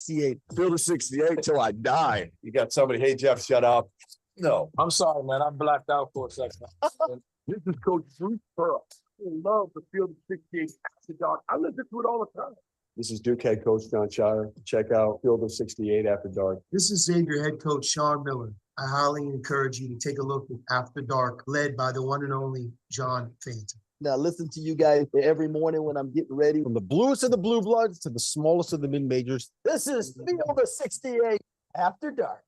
68. Field of 68 till I die. You got somebody, hey, Jeff, shut up. No. I'm sorry, man. I blacked out for a second. This is Coach Bruce Pearl. I love the Field of 68 after dark. I listen to it all the time. This is Duke head coach John Shire. Check out Field of 68 After Dark. This is Xavier head coach Sean Miller. I highly encourage you to take a look at After Dark, led by the one and only John Phantom. Now listen to you guys every morning when I'm getting ready. From the bluest of the blue bloods to the smallest of the mid-majors. This is Field of 68 After Dark.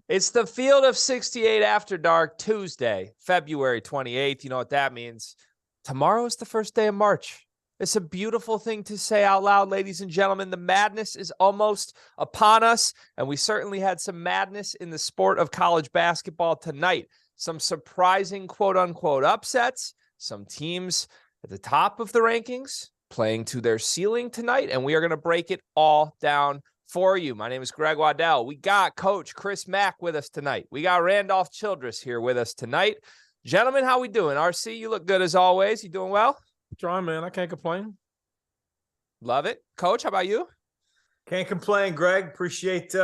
It's the Field of 68 After Dark, Tuesday, February 28th. You know what that means. Tomorrow is the first day of March. It's a beautiful thing to say out loud, ladies and gentlemen. The madness is almost upon us, and we certainly had some madness in the sport of college basketball tonight. Some surprising quote-unquote upsets, some teams at the top of the rankings playing to their ceiling tonight, and we are going to break it all down for you. My name is Greg Waddell. We got Coach Chris Mack with us tonight. We got Randolph Childress here with us tonight. Gentlemen, how we doing? RC, you look good as always. You doing well? Trying, man. I can't complain. Love it. Coach, how about you? Can't complain, Greg. Appreciate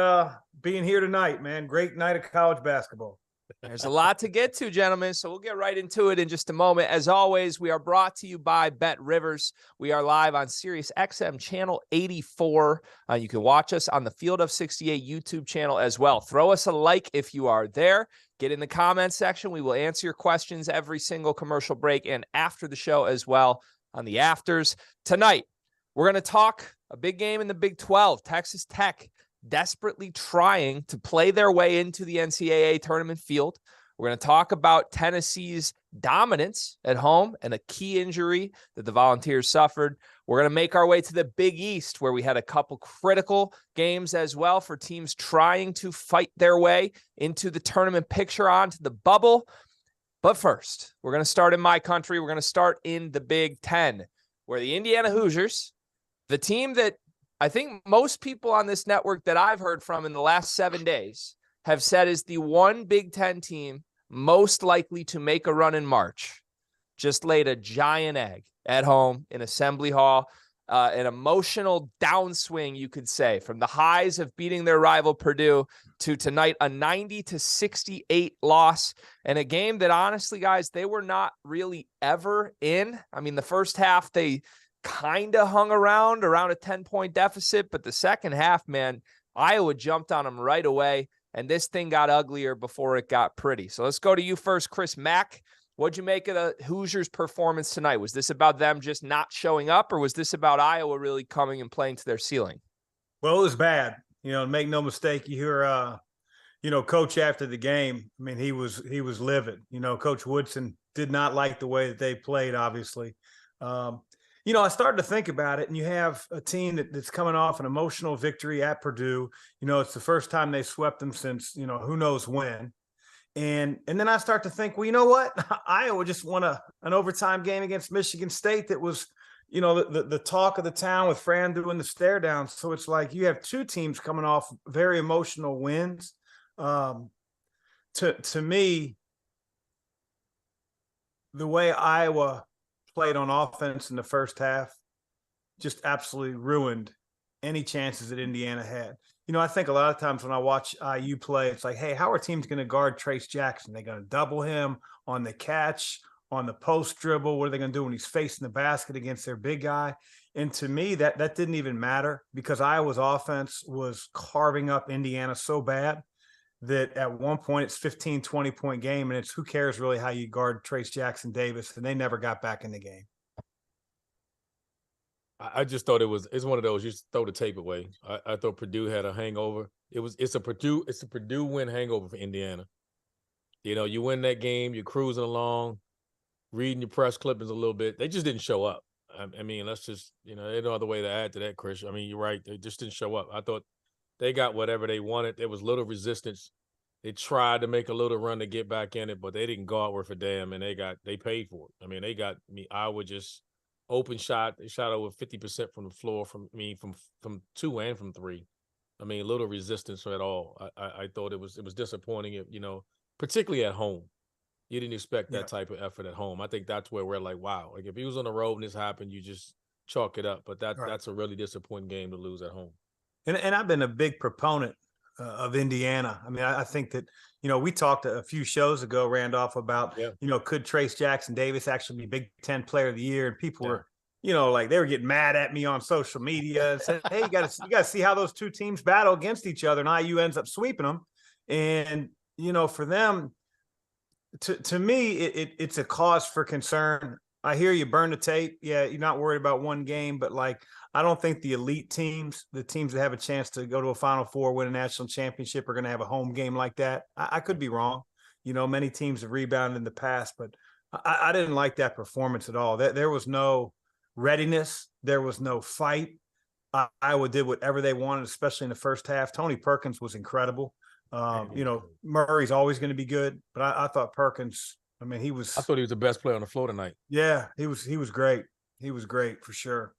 being here tonight, man. Great night of college basketball. There's a lot to get to, gentlemen, so we'll get right into it in just a moment. As always, we are brought to you by Bet Rivers. We are live on Sirius XM Channel 84. You can watch us on the Field of 68 YouTube channel as well. Throw us a like if you are there. Get in the comments section. We will answer your questions every single commercial break and after the show as well on the afters. Tonight, we're going to talk a big game in the Big 12. Texas Tech desperately trying to play their way into the NCAA tournament field. We're going to talk about Tennessee's dominance at home and a key injury that the Volunteers suffered. We're going to make our way to the Big East, where we had a couple critical games as well for teams trying to fight their way into the tournament picture onto the bubble. But first, we're going to start in my country. We're going to start in the Big Ten, where the Indiana Hoosiers, the team that I think most people on this network that I've heard from in the last 7 days have said is the one Big Ten team most likely to make a run in March, just laid a giant egg at home in Assembly Hall. An emotional downswing, you could say, from the highs of beating their rival Purdue to tonight, a 90-68 loss, and a game that honestly, guys, they were not really ever in. I mean, the first half, they kind of hung around a 10-point deficit, but the second half, man, Iowa jumped on them right away, and this thing got uglier before it got pretty. So let's go to you first, Chris Mack. What'd you make of the Hoosiers' performance tonight? Was this about them just not showing up, or was this about Iowa really coming and playing to their ceiling? Well, it was bad. Make no mistake. You hear, Coach after the game. I mean, he was livid. Coach Woodson did not like the way that they played, obviously. I started to think about it, and you have a team that's coming off an emotional victory at Purdue. It's the first time they swept them since, who knows when. And then I start to think, well, you know what? Iowa just won an overtime game against Michigan State that was, the talk of the town with Fran doing the stare down. So it's like you have two teams coming off very emotional wins. To me, the way Iowa played on offense in the first half just absolutely ruined any chances that Indiana had. I think a lot of times when I watch IU play, it's like, hey, how are teams going to guard Trace Jackson? They're going to double him on the catch, on the post dribble. What are they going to do when he's facing the basket against their big guy? And to me, that didn't even matter, because Iowa's offense was carving up Indiana so bad that at one point it's 15, 20-point game, and it's who cares really how you guard Trace Jackson Davis, and they never got back in the game. I just thought it's one of those, you just throw the tape away. I thought Purdue had a hangover. It's a Purdue win hangover for Indiana. You win that game, you're cruising along, reading your press clippings a little bit. They just didn't show up. I mean, let's just, there's no other way to add to that, Chris. I mean, you're right. They just didn't show up. I thought they got whatever they wanted. There was little resistance. They tried to make a little run to get back in it, but they didn't go out worth a damn, and they paid for it. I mean, Iowa just open shot. They shot over 50% from the floor from two and from three. I mean, little resistance at all. I thought it was disappointing, particularly at home. You didn't expect that type of effort at home. I think that's where we're like, wow. Like if he was on the road and this happened, you just chalk it up. But Right. that's a really disappointing game to lose at home. And I've been a big proponent of Indiana. I mean, I think that, we talked a few shows ago, Randolph, about, could Trace Jackson Davis actually be Big Ten Player of the Year? And people were, like they were getting mad at me on social media and said, hey, you got to see how those two teams battle against each other. And IU ends up sweeping them. And, for them, to me, it's a cause for concern. I hear you burn the tape. Yeah, you're not worried about one game, but like, I don't think the elite teams, the teams that have a chance to go to a Final Four, win a national championship, are going to have a home game like that. I could be wrong. Many teams have rebounded in the past, but I didn't like that performance at all. There was no readiness. There was no fight. Iowa did whatever they wanted, especially in the first half. Tony Perkins was incredible. Murray's always going to be good, but I thought Perkins, I thought he was the best player on the floor tonight. Yeah, he was great. He was great for sure.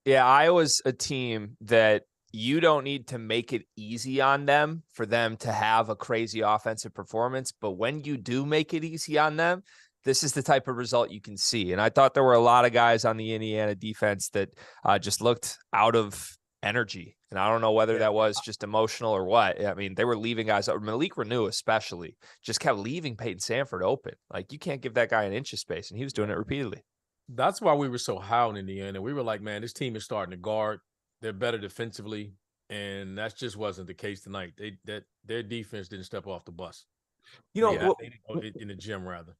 Yeah, Iowa's a team that you don't need to make it easy on them for them to have a crazy offensive performance. But when you do make it easy on them, this is the type of result you can see. And I thought there were a lot of guys on the Indiana defense that just looked out of energy. And I don't know whether that was just emotional or what. I mean, they were leaving guys. Malik Renew especially just kept leaving Peyton Sanford open. Like, you can't give that guy an inch of space. And he was doing it repeatedly. That's why we were so high on Indiana. We were like, man, this team is starting to guard. They're better defensively, and that just wasn't the case tonight. Their defense didn't step off the bus. In the gym, rather.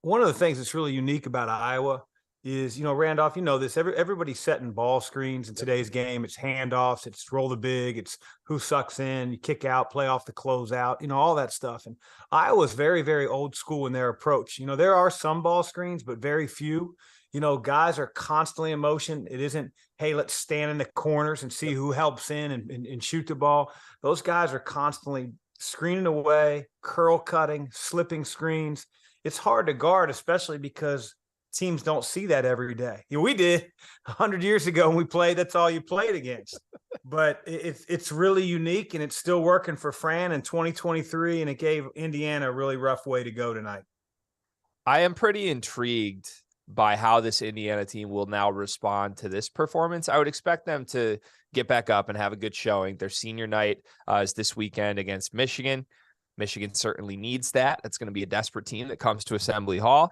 One of the things that's really unique about Iowa is, Randolph, this. Everybody's setting ball screens in today's game. It's handoffs. It's roll the big. It's who sucks in. You kick out, play off the closeout. All that stuff. And Iowa's very, very old school in their approach. There are some ball screens, but very few. Guys are constantly in motion. It isn't, hey, let's stand in the corners and see who helps in and shoot the ball. Those guys are constantly screening away, curl cutting, slipping screens. It's hard to guard, especially because teams don't see that every day. We did 100 years ago when we played. That's all you played against. But it's really unique, and it's still working for Fran in 2023, and it gave Indiana a really rough way to go tonight. I am pretty intrigued by how this Indiana team will now respond to this performance. I would expect them to get back up and have a good showing. Their senior night is this weekend against Michigan. Michigan certainly needs that. It's going to be a desperate team that comes to Assembly Hall.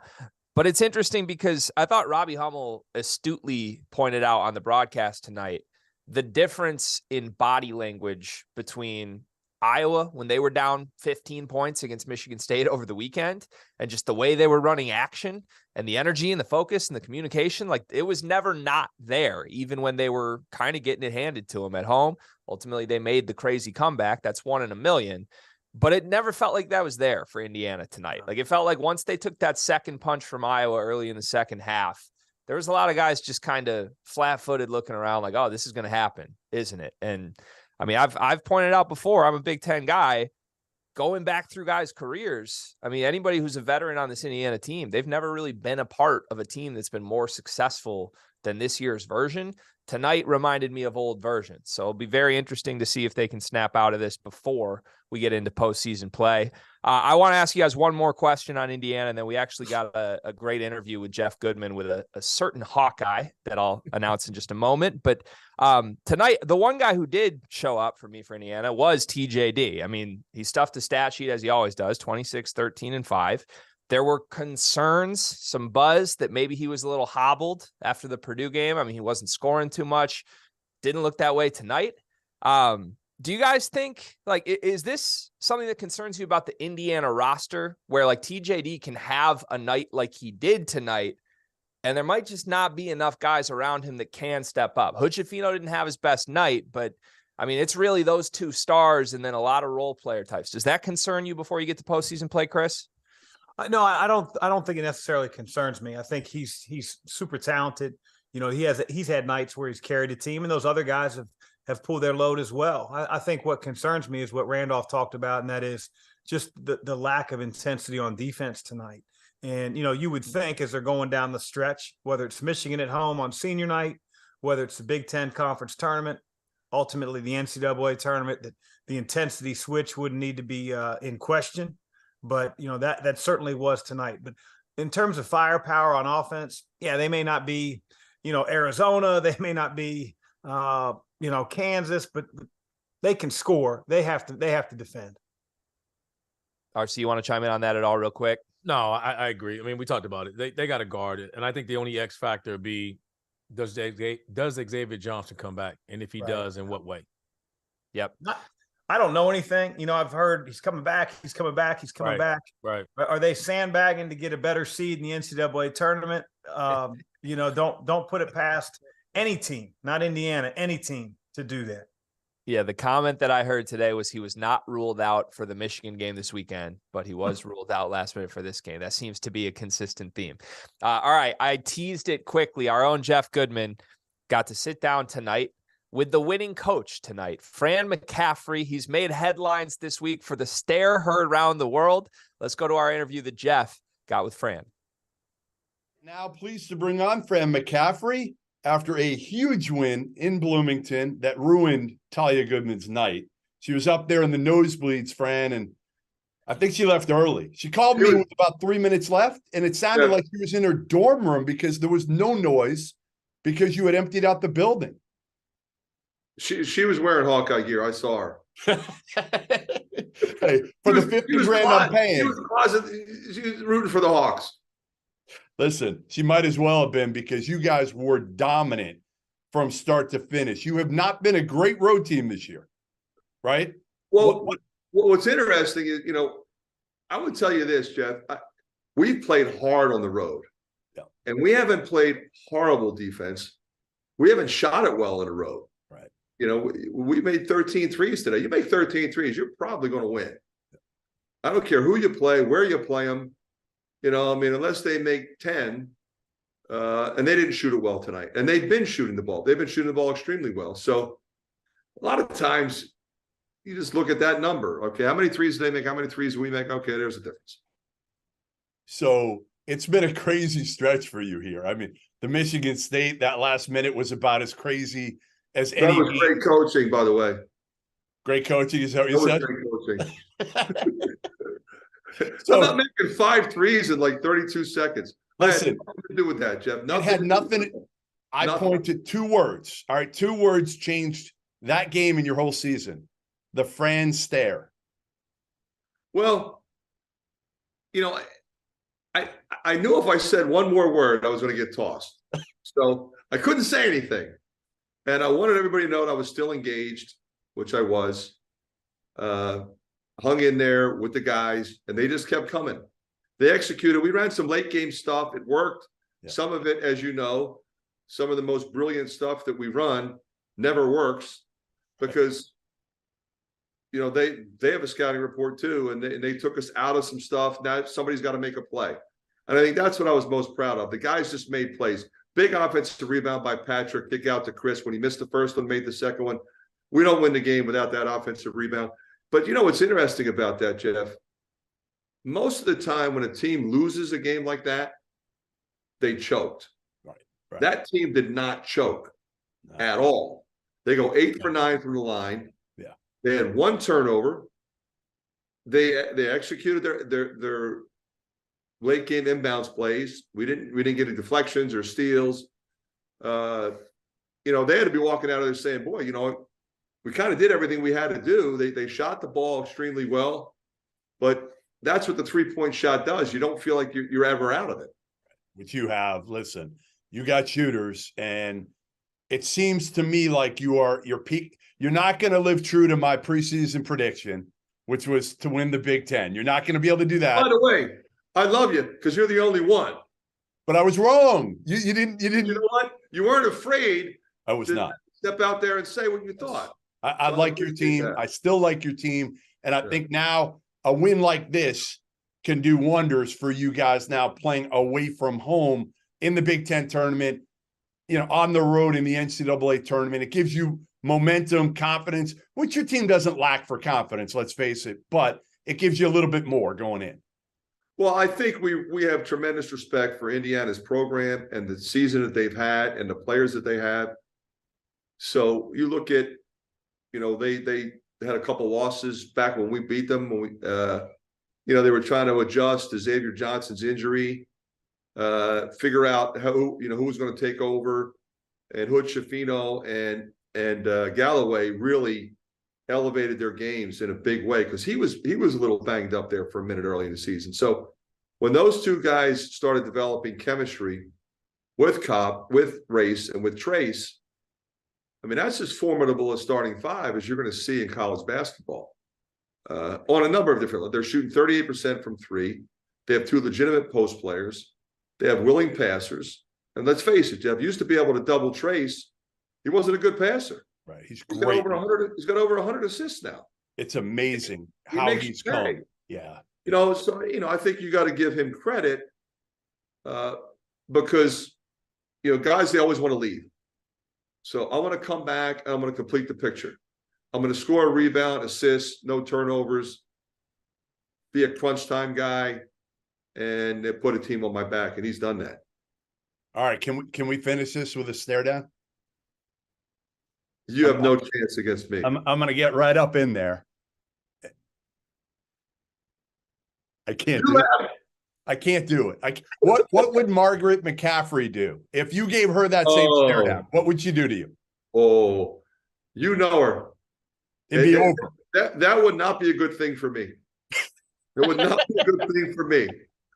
But it's interesting because I thought Robbie Hummel astutely pointed out on the broadcast tonight the difference in body language between Iowa when they were down 15 points against Michigan State over the weekend, and just the way they were running action and the energy and the focus and the communication. Like, it was never not there, even when they were kind of getting it handed to them at home. Ultimately, they made the crazy comeback. That's 1 in a million. But it never felt like that was there for Indiana tonight. Like, it felt like once they took that second punch from Iowa early in the second half, there was a lot of guys just kind of flat-footed looking around like, oh, this is going to happen, isn't it? And I mean, I've pointed out before, I'm a Big Ten guy. Going back through guys' careers, I mean, anybody who's a veteran on this Indiana team, they've never really been a part of a team that's been more successful than this year's version. Tonight reminded me of old versions. So it'll be very interesting to see if they can snap out of this before we get into postseason play. I want to ask you guys one more question on Indiana, and then we actually got a great interview with Jeff Goodman with a certain Hawkeye that I'll announce in just a moment. But tonight, the one guy who did show up for me for Indiana was TJD. I mean, he stuffed the stat sheet as he always does, 26, 13, and 5. There were concerns, some buzz that maybe he was a little hobbled after the Purdue game. I mean, he wasn't scoring too much. Didn't look that way tonight. Do you guys think, like, is this something that concerns you about the Indiana roster, where like TJD can have a night like he did tonight, and there might just not be enough guys around him that can step up? Hood-Schifino didn't have his best night, but I mean, it's really those two stars and then a lot of role player types. Does that concern you before you get to postseason play, Chris? No, I don't think it necessarily concerns me. I think he's super talented. He's had nights where he's carried a team, and those other guys have pulled their load as well. I think what concerns me is what Randolph talked about, and that is just the lack of intensity on defense tonight. And, you would think as they're going down the stretch, whether it's Michigan at home on senior night, whether it's the Big Ten Conference Tournament, ultimately the NCAA Tournament, that the intensity switch wouldn't need to be in question. But, that certainly was tonight. But in terms of firepower on offense, yeah, they may not be, Arizona. They may not be, Kansas, but they can score. They have to defend. RC, you want to chime in on that at all real quick? No, I agree. I mean, we talked about it. They got to guard it. And I think the only X factor would be, does Xavier Johnson come back? And if he does, in what way? Yep. I don't know anything. I've heard he's coming back. He's coming back. He's coming back. Right. Are they sandbagging to get a better seed in the NCAA tournament? Don't put it past any team, not Indiana, any team to do that. Yeah, the comment that I heard today was he was not ruled out for the Michigan game this weekend, but he was ruled out last minute for this game. That seems to be a consistent theme. All right, I teased it quickly. Our own Jeff Goodman got to sit down tonight with the winning coach tonight, Fran McCaffrey. He's made headlines this week for the stare heard around the world. Let's go to our interview that Jeff got with Fran. Now pleased to bring on Fran McCaffrey after a huge win in Bloomington that ruined Talia Goodman's night. She was up there in the nosebleeds, Fran, and I think she left early. She called me with about 3 minutes left, and it sounded like she was in her dorm room because there was no noise because you had emptied out the building. She was wearing Hawkeye gear. I saw her. Hey, for the 50 grand I'm paying. She was in the closet. She was rooting for the Hawks. Listen, she might as well have been because you guys were dominant from start to finish. You have not been a great road team this year, right? Well, what's interesting is, I would tell you this, Jeff. We've played hard on the road, and we haven't played horrible defense. We haven't shot it well on the road. Right. We made 13 threes today. You make 13 threes, you're probably going to win. I don't care who you play, where you play them. Unless they make 10, and they didn't shoot it well tonight. And they've been shooting the ball. They've been shooting the ball extremely well. So a lot of times you just look at that number. Okay, how many threes do they make? How many threes do we make? Okay, there's a difference. So it's been a crazy stretch for you here. I mean, the Michigan State, that last minute was about as crazy as any. That was great coaching, by the way. Great coaching, is that what you said? Great coaching. So, I'm not making 5 threes in like 32 seconds. Listen, I had nothing to do with that, Jeff. It had nothing. I pointed 2 words. All right, 2 words changed that game in your whole season. The Fran stare. Well, I knew if I said one more word, I was going to get tossed. So I couldn't say anything. And I wanted everybody to know that I was still engaged, which I was. Hung in there with the guys, and they just kept coming. They executed. We ran some late game stuff. It worked. Yeah. Some of it, as you know, some of the most brilliant stuff that we run never works because, they have a scouting report too, and they took us out of some stuff. Now somebody's got to make a play. And I think that's what I was most proud of. The guys just made plays. Big offensive rebound by Patrick, kick out to Chris. When he missed the first one, made the second one. We don't win the game without that offensive rebound. But what's interesting about that, Jeff? Most of the time when a team loses a game like that, they choked. Right. That team did not choke at all. They go 8 for 9 from the line. Yeah. They had 1 turnover. They executed their late game inbounds plays. We didn't get any deflections or steals. They had to be walking out of there saying, boy, we kind of did everything we had to do. They shot the ball extremely well, but that's what the 3-point shot does. You don't feel like you're ever out of it. Which you have. Listen, you got shooters, and it seems to me like your peak. You're not going to live true to my preseason prediction, which was to win the Big Ten. You're not going to be able to do that. By the way, I love you because you're the only one. But I was wrong. You didn't. You know what? You weren't afraid. I was not. Step out there and say what you thought. I like your team. I still like your team. And I think now a win like this can do wonders for you guys now playing away from home in the Big Ten tournament, on the road in the NCAA tournament. It gives you momentum, confidence, which your team doesn't lack for confidence, let's face it. But it gives you a little bit more going in. Well, I think we have tremendous respect for Indiana's program and the season that they've had and the players that they have. So you look at, they had a couple losses back when we beat them. When they were trying to adjust to Xavier Johnson's injury. figure out who was going to take over, and Hood, Schifino, and Galloway really elevated their games in a big way because he was a little banged up there for a minute early in the season. So when those two guys started developing chemistry with Cobb, with Race, and with Trace, I mean, that's as formidable a starting five as you're going to see in college basketball on a number of different levels. They're shooting 38% from three. They have two legitimate post players. They have willing passers. And let's face it, Jeff, used to be able to double Trace. He wasn't a good passer. Right. He's got great. over 100. He's got over 100 assists now. It's amazing how he's come. Yeah. So, I think you got to give him credit because, guys, they always want to lead. So I want to come back and I'm going to complete the picture. I'm going to score a rebound, assist, no turnovers, be a crunch time guy, and put a team on my back. And he's done that. All right. Can we finish this with a stare down? You have no chance against me. I'm going to get right up in there. I can't do it. I can't do it. What would Margaret McCaffrey do if you gave her that same stare down? What would she do to you? Oh, you know her. It'd be over. That would not be a good thing for me. It would not be a good thing for me.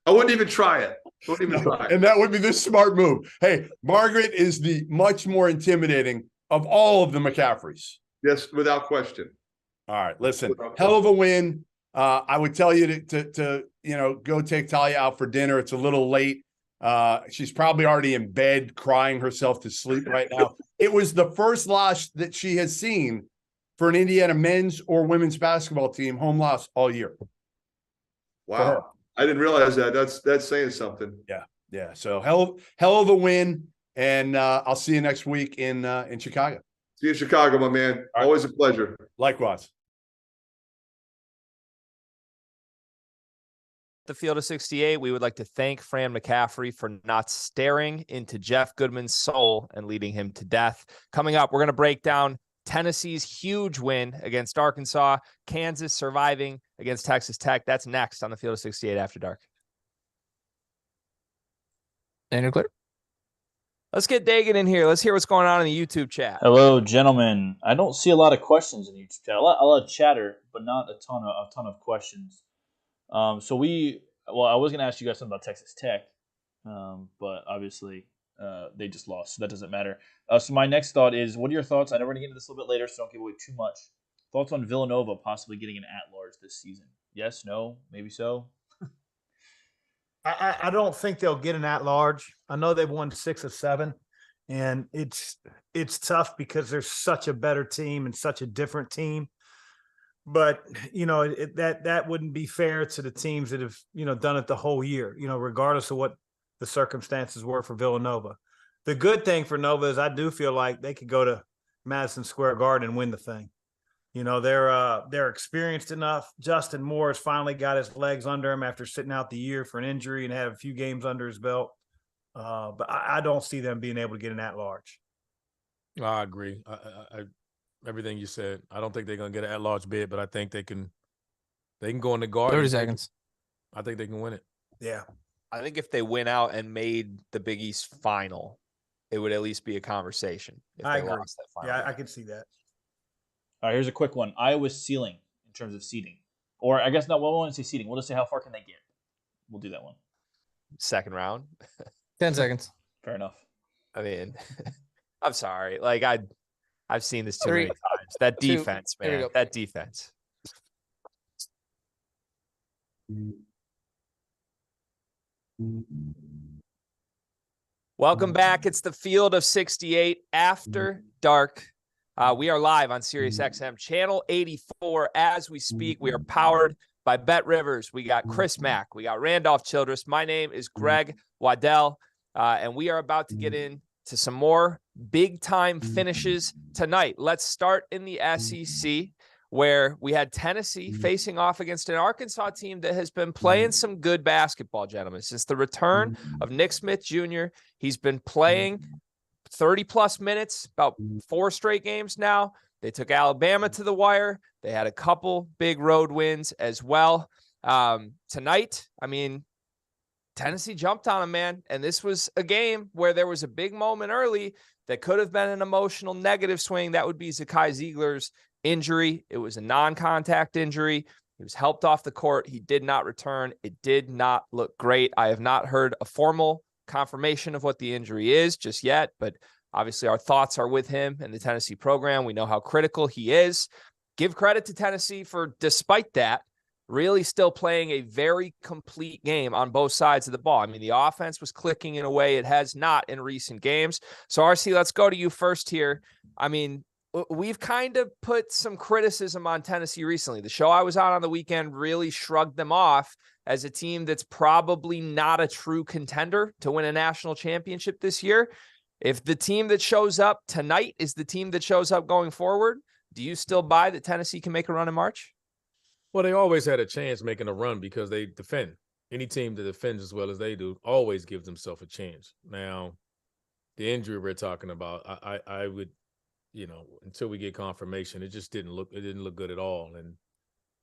I wouldn't even try it. And that would be the smart move. Hey, Margaret is the much more intimidating of all of the McCaffreys. Yes, without question. All right, listen, hell of a win. I would tell you to go take Talia out for dinner. It's a little late. She's probably already in bed crying herself to sleep right now. It was the first loss that she has seen for an Indiana men's or women's basketball team, home loss all year. Wow. I didn't realize that. That's saying something. Yeah. So hell of a win. And I'll see you next week in Chicago. See you in Chicago, my man. Right. Always a pleasure. Likewise. The Field of 68, we would like to thank Fran McCaffrey for not staring into Jeff Goodman's soul and leading him to death. Coming up, we're going to break down Tennessee's huge win against Arkansas, Kansas surviving against Texas Tech. That's next on the Field of 68 After Dark. Daniel Clear. Let's get Dagan in here. Let's hear what's going on in the YouTube chat. Hello, gentlemen. I don't see a lot of questions in the YouTube chat. A lot of chatter, but not a ton of questions. I was going to ask you guys something about Texas Tech, but obviously they just lost, so that doesn't matter. So my next thought is, what are your thoughts? I know we're going to get into this a little bit later, so don't give away too much. Thoughts on Villanova possibly getting an at-large this season? Yes, no, maybe so? I don't think they'll get an at-large. I know they've won 6 of 7, and it's tough because they're such a better team and such a different team. But, that wouldn't be fair to the teams that have, done it the whole year, regardless of what the circumstances were for Villanova. The good thing for Nova is I do feel like they could go to Madison Square Garden and win the thing. They're experienced enough. Justin Moore has finally got his legs under him after sitting out the year for an injury and have a few games under his belt. But I don't see them being able to get an at-large. I agree. I everything you said. I don't think they're gonna get an at-large bid, but I think they can go in the Garden. 30 seconds. I think they can win it. Yeah. I think if they went out and made the Big East final, it would at least be a conversation. If I they agree. lost that final. Yeah, I can see that. All right, here's a quick one. Iowa's ceiling in terms of seeding. Or I guess not, we won't say seeding. We'll just say how far can they get. We'll do that one. Second round. 10 seconds. Fair enough. I mean, I'm sorry. Like I've seen this too many times. That defense, man. That defense. Welcome back. It's the Field of 68 After Dark. We are live on Sirius XM Channel 84 as we speak. We are powered by Bet Rivers. We got Chris Mack. We got Randolph Childress. My name is Greg Waddell, and we are about to get into some more big-time finishes tonight. Let's start in the SEC, where we had Tennessee facing off against an Arkansas team that has been playing some good basketball, gentlemen. Since the return of Nick Smith Jr., he's been playing 30-plus minutes, about 4 straight games now. They took Alabama to the wire. They had a couple big road wins as well. Tonight, I mean, Tennessee jumped on him, man. And this was a game where there was a big moment early that could have been an emotional negative swing. That would be Zakai Ziegler's injury. It was a non-contact injury. He was helped off the court. He did not return. It did not look great. I have not heard a formal confirmation of what the injury is just yet, but obviously our thoughts are with him and the Tennessee program. We know how critical he is. Give credit to Tennessee for, despite that, really still playing a very complete game on both sides of the ball. I mean, the offense was clicking in a way it has not in recent games. So, RC, let's go to you first here. I mean, we've kind of put some criticism on Tennessee recently. The show I was on the weekend really shrugged them off as a team that's probably not a true contender to win a national championship this year. If the team that shows up tonight is the team that shows up going forward, do you still buy that Tennessee can make a run in March? Well, they always had a chance making a run because they defend. Any team that defends as well as they do always gives themselves a chance. Now, the injury we're talking about, I would, until we get confirmation, it didn't look good at all. And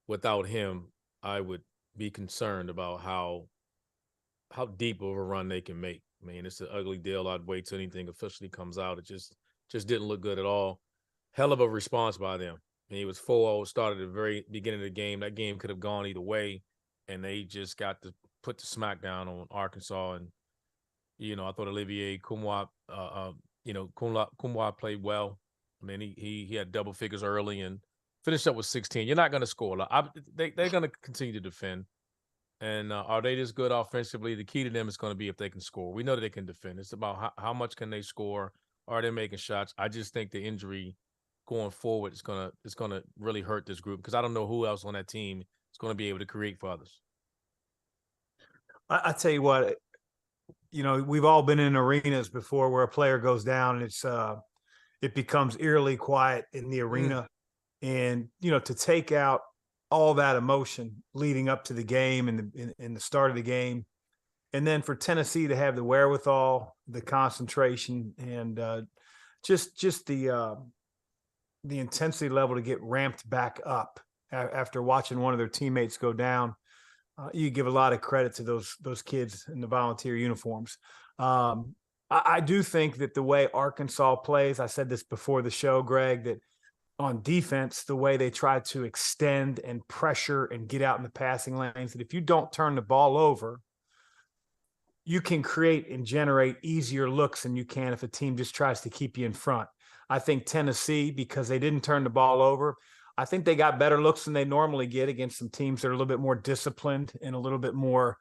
without him, I would be concerned about how deep of a run they can make. I mean, it's an ugly deal. I'd wait till anything officially comes out. It just didn't look good at all. Hell of a response by them. And he was 4-0, started at the very beginning of the game. That game could have gone either way, and they just got to put the smackdown on Arkansas. And, I thought Olivier Kumwa, Kumwa played well. I mean, he had double figures early and finished up with 16. You're not going to score a lot. They're going to continue to defend. And are they this good offensively? The key to them is going to be if they can score. We know that they can defend. It's about how much can they score. Are they making shots? I just think the injury going forward is gonna really hurt this group because I don't know who else on that team is going to be able to create for others. I tell you what, we've all been in arenas before where a player goes down and it becomes eerily quiet in the arena, and to take out all that emotion leading up to the game and in the start of the game, and then for Tennessee to have the wherewithal, the concentration, and just the intensity level to get ramped back up after watching one of their teammates go down. You give a lot of credit to those kids in the volunteer uniforms. I do think that the way Arkansas plays, I said this before the show, Greg, that on defense, the way they try to extend and pressure and get out in the passing lanes, that if you don't turn the ball over, you can create and generate easier looks than you can if a team just tries to keep you in front. I think Tennessee, because they didn't turn the ball over, I think they got better looks than they normally get against some teams that are a little bit more disciplined and a little bit more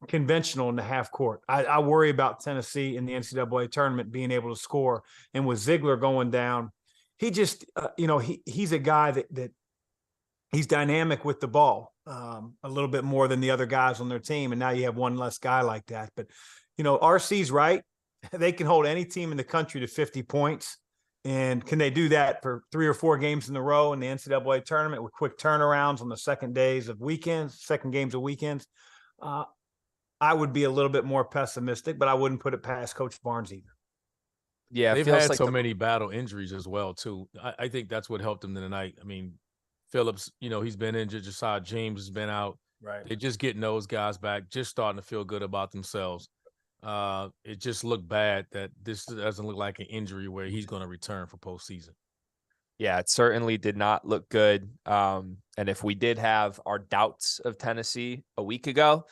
conventional in the half court. I worry about Tennessee in the NCAA tournament being able to score. And with Ziegler going down, he just, he's a guy that he's dynamic with the ball a little bit more than the other guys on their team. And now you have one less guy like that. But, RC's right. They can hold any team in the country to 50 points. And can they do that for 3 or 4 games in a row in the NCAA tournament with quick turnarounds on the second games of weekends? I would be a little bit more pessimistic, but I wouldn't put it past Coach Barnes either. Yeah, they've had so many battle injuries as well, too. I think that's what helped them tonight. I mean, Phillips, he's been injured. Josiah James has been out. Right. They're just getting those guys back, just starting to feel good about themselves. It just looked bad that this doesn't look like an injury where he's going to return for postseason. Yeah, it certainly did not look good. And if we did have our doubts of Tennessee a week ago,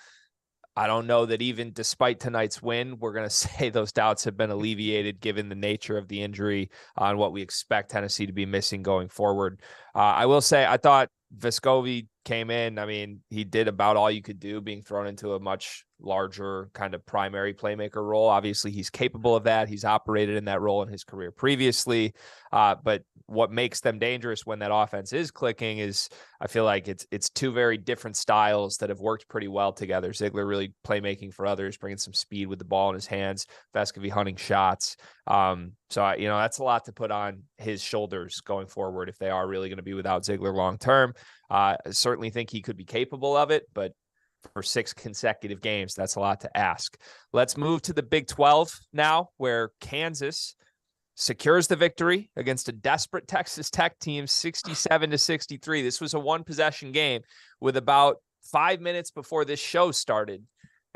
I don't know that even despite tonight's win, we're going to say those doubts have been alleviated given the nature of the injury and what we expect Tennessee to be missing going forward. I will say I thought Vescovi came in. I mean, he did about all you could do, being thrown into a much larger kind of primary playmaker role. Obviously, he's capable of that. He's operated in that role in his career previously. But what makes them dangerous when that offense is clicking is I feel like it's two very different styles that have worked pretty well together. Ziegler really playmaking for others, bringing some speed with the ball in his hands. Vescovi hunting shots. So that's a lot to put on his shoulders going forward if they are really going to be without Ziegler long term. I certainly think he could be capable of it, but for 6 consecutive games, that's a lot to ask. Let's move to the Big 12 now, where Kansas secures the victory against a desperate Texas Tech team, 67-63. This was a 1-possession game with about 5 minutes before this show started.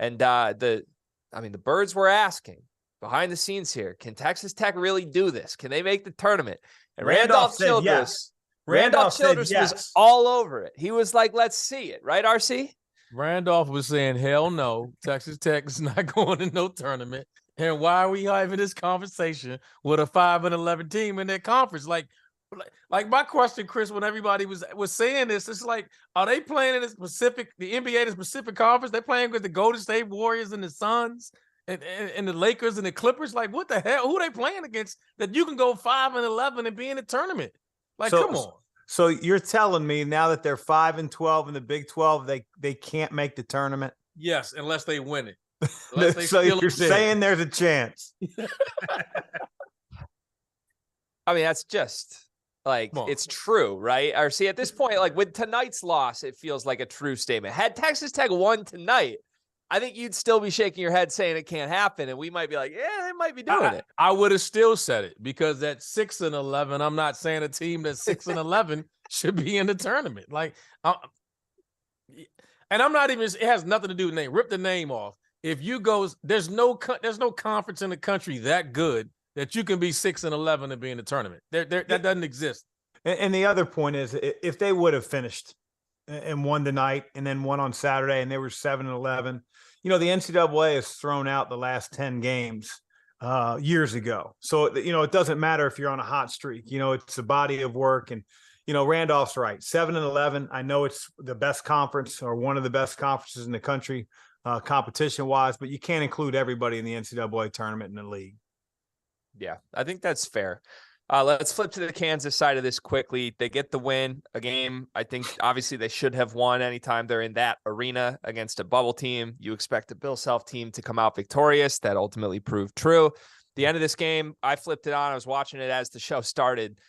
And the birds were asking behind the scenes here, can Texas Tech really do this? Can they make the tournament? And Randolph Childress, yes. Randolph said Childress yes. was all over it. He was like, let's see it. Right, RC? Randolph was saying, hell no, Texas Tech is not going to no tournament. And why are we having this conversation with a 5-11 team in that conference? Like my question, Chris, when everybody was saying this, it's like, are they playing in the NBA in the Pacific Conference? They're playing with the Golden State Warriors and the Suns and the Lakers and the Clippers. Like, what the hell? Who are they playing against that you can go 5-11 and be in the tournament? Like, come on. So you're telling me now that they're 5-12 in the Big 12, they can't make the tournament? Yes, unless they win it. So you're saying there's a chance. I mean, that's just like, it's true, right? Or see, at this point, like with tonight's loss, it feels like a true statement. Had Texas Tech won tonight, I think you'd still be shaking your head saying it can't happen. And we might be like, yeah, they might be doing it. I would have still said it, because at 6-11, I'm not saying a team that's 6-11 should be in the tournament. Like, and I'm not even, it has nothing to do with name. Rip the name off. If you go, there's no conference in the country that good that you can be 6-11 and be in the tournament. That doesn't exist. And the other point is, if they would have finished and won tonight and then won on Saturday and they were 7-11, the NCAA has thrown out the last 10 games years ago. So, it doesn't matter if you're on a hot streak. It's a body of work. And, Randolph's right. 7-11, I know it's the best conference or one of the best conferences in the country competition-wise, but you can't include everybody in the NCAA tournament in the league. Yeah, I think that's fair. Let's flip to the Kansas side of this quickly. They get the win, a game I think obviously they should have won anytime they're in that arena against a bubble team. You expect the Bill Self team to come out victorious. That ultimately proved true. The end of this game, I flipped it on. I was watching it as the show started.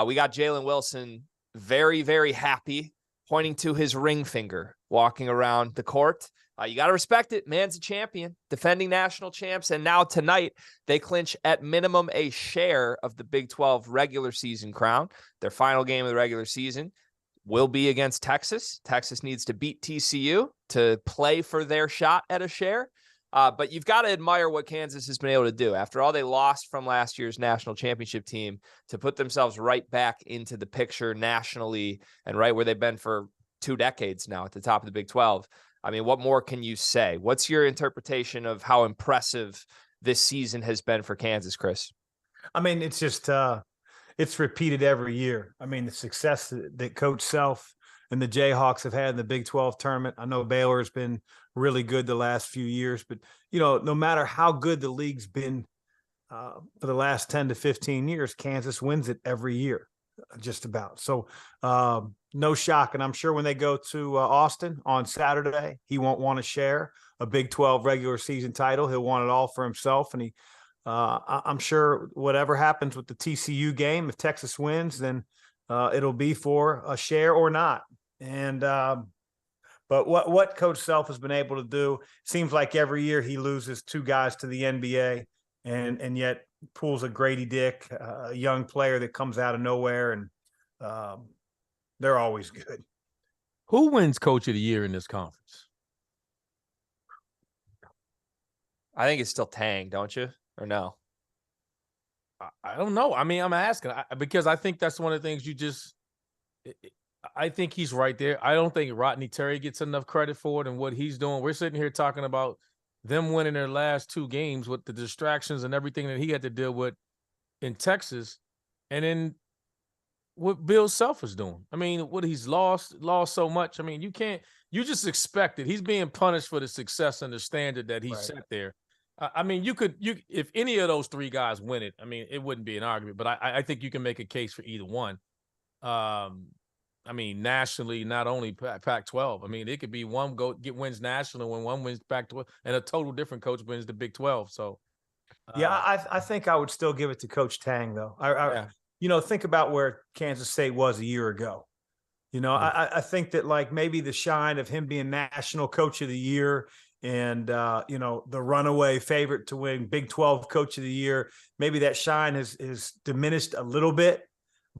We got Jalen Wilson very, very happy, pointing to his ring finger, walking around the court. You got to respect it. Man's a champion, defending national champs. And now tonight, they clinch at minimum a share of the Big 12 regular season crown. Their final game of the regular season will be against Texas. Texas needs to beat TCU to play for their shot at a share. But you've got to admire what Kansas has been able to do. After all they lost from last year's national championship team, to put themselves right back into the picture nationally and right where they've been for 2 decades now at the top of the Big 12. I mean, what more can you say? What's your interpretation of how impressive this season has been for Kansas, Chris? I mean, it's just it's repeated every year. I mean, the success that Coach Self and the Jayhawks have had in the Big 12 tournament. I know Baylor has been really good the last few years, but, no matter how good the league's been for the last 10 to 15 years, Kansas wins it every year, just about. So, no shock. And I'm sure when they go to Austin on Saturday, he won't want to share a Big 12 regular season title. He'll want it all for himself. And I'm sure whatever happens with the TCU game, if Texas wins, then it'll be for a share or not. And but what Coach Self has been able to do, seems like every year he loses 2 guys to the NBA and yet pulls a Grady Dick, a young player that comes out of nowhere, and they're always good. Who wins Coach of the Year in this conference? I think it's still Tang, don't you? Or no? I don't know. I mean, I'm asking because I think that's one of the things I think he's right there. I don't think Rodney Terry gets enough credit for it and what he's doing. We're sitting here talking about them winning their last 2 games with the distractions and everything that he had to deal with in Texas. And then what Bill Self is doing. I mean, what he's lost so much. I mean, you just expect it. He's being punished for the success and the standard that he set there. I mean, if any of those 3 guys win it, I mean, it wouldn't be an argument, but I think you can make a case for either one. I mean, nationally, not only Pac-12. I mean, it could be one wins national when one wins Pac-12, and a total different coach wins the Big 12. So, I think I would still give it to Coach Tang, though. Think about where Kansas State was a year ago. I think that like maybe the shine of him being National Coach of the Year and, the runaway favorite to win Big 12 Coach of the Year, maybe that shine is diminished a little bit.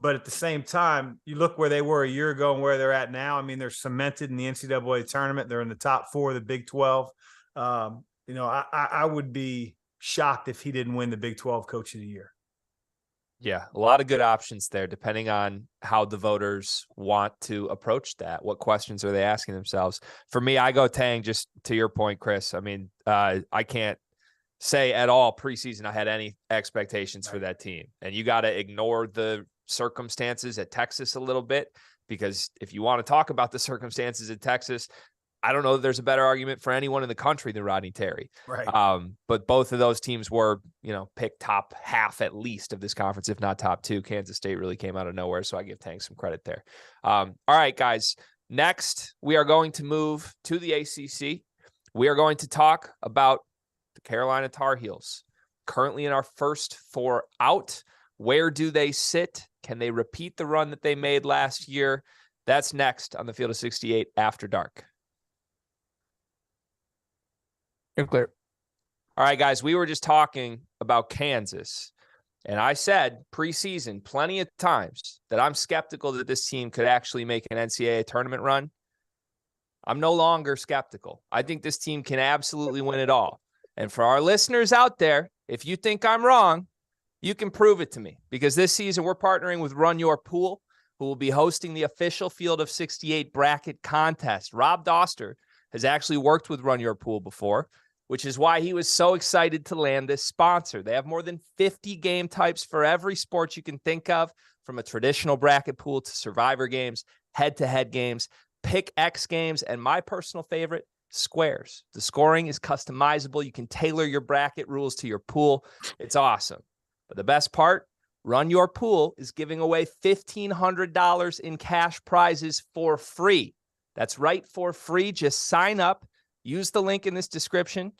But at the same time, you look where they were a year ago and where they're at now. I mean, they're cemented in the NCAA tournament. They're in the top 4 of the Big 12. I would be shocked if he didn't win the Big 12 Coach of the Year. Yeah, a lot of good options there, depending on how the voters want to approach that. What questions are they asking themselves? For me, I go Tang, just to your point, Chris. I mean, I can't say at all preseason I had any expectations for that team. And you got to ignore the circumstances at Texas a little bit, because if you want to talk about the circumstances at Texas, I don't know that there's a better argument for anyone in the country than Rodney Terry. Right. But both of those teams were, picked top half at least of this conference, if not top two. Kansas State really came out of nowhere, so I give Tank some credit there. All right, guys. Next, we are going to move to the ACC. We are going to talk about the Carolina Tar Heels, currently in our first four out. Where do they sit? Can they repeat the run that they made last year? That's next on the Field of 68 After Dark. You're clear. All right, guys, we were just talking about Kansas, and I said preseason plenty of times that I'm skeptical that this team could actually make an NCAA tournament run. I'm no longer skeptical. I think this team can absolutely win it all. And for our listeners out there, if you think I'm wrong, you can prove it to me, because this season we're partnering with Run Your Pool, who will be hosting the official Field of 68 bracket contest. Rob Doster has actually worked with Run Your Pool before, which is why he was so excited to land this sponsor. They have more than 50 game types for every sport you can think of, from a traditional bracket pool to survivor games, head-to-head games, pick X games, and my personal favorite, squares. The scoring is customizable. You can tailor your bracket rules to your pool. It's awesome. But the best part, Run Your Pool is giving away $1,500 in cash prizes for free. That's right, for free. Just sign up. Use the link in this description,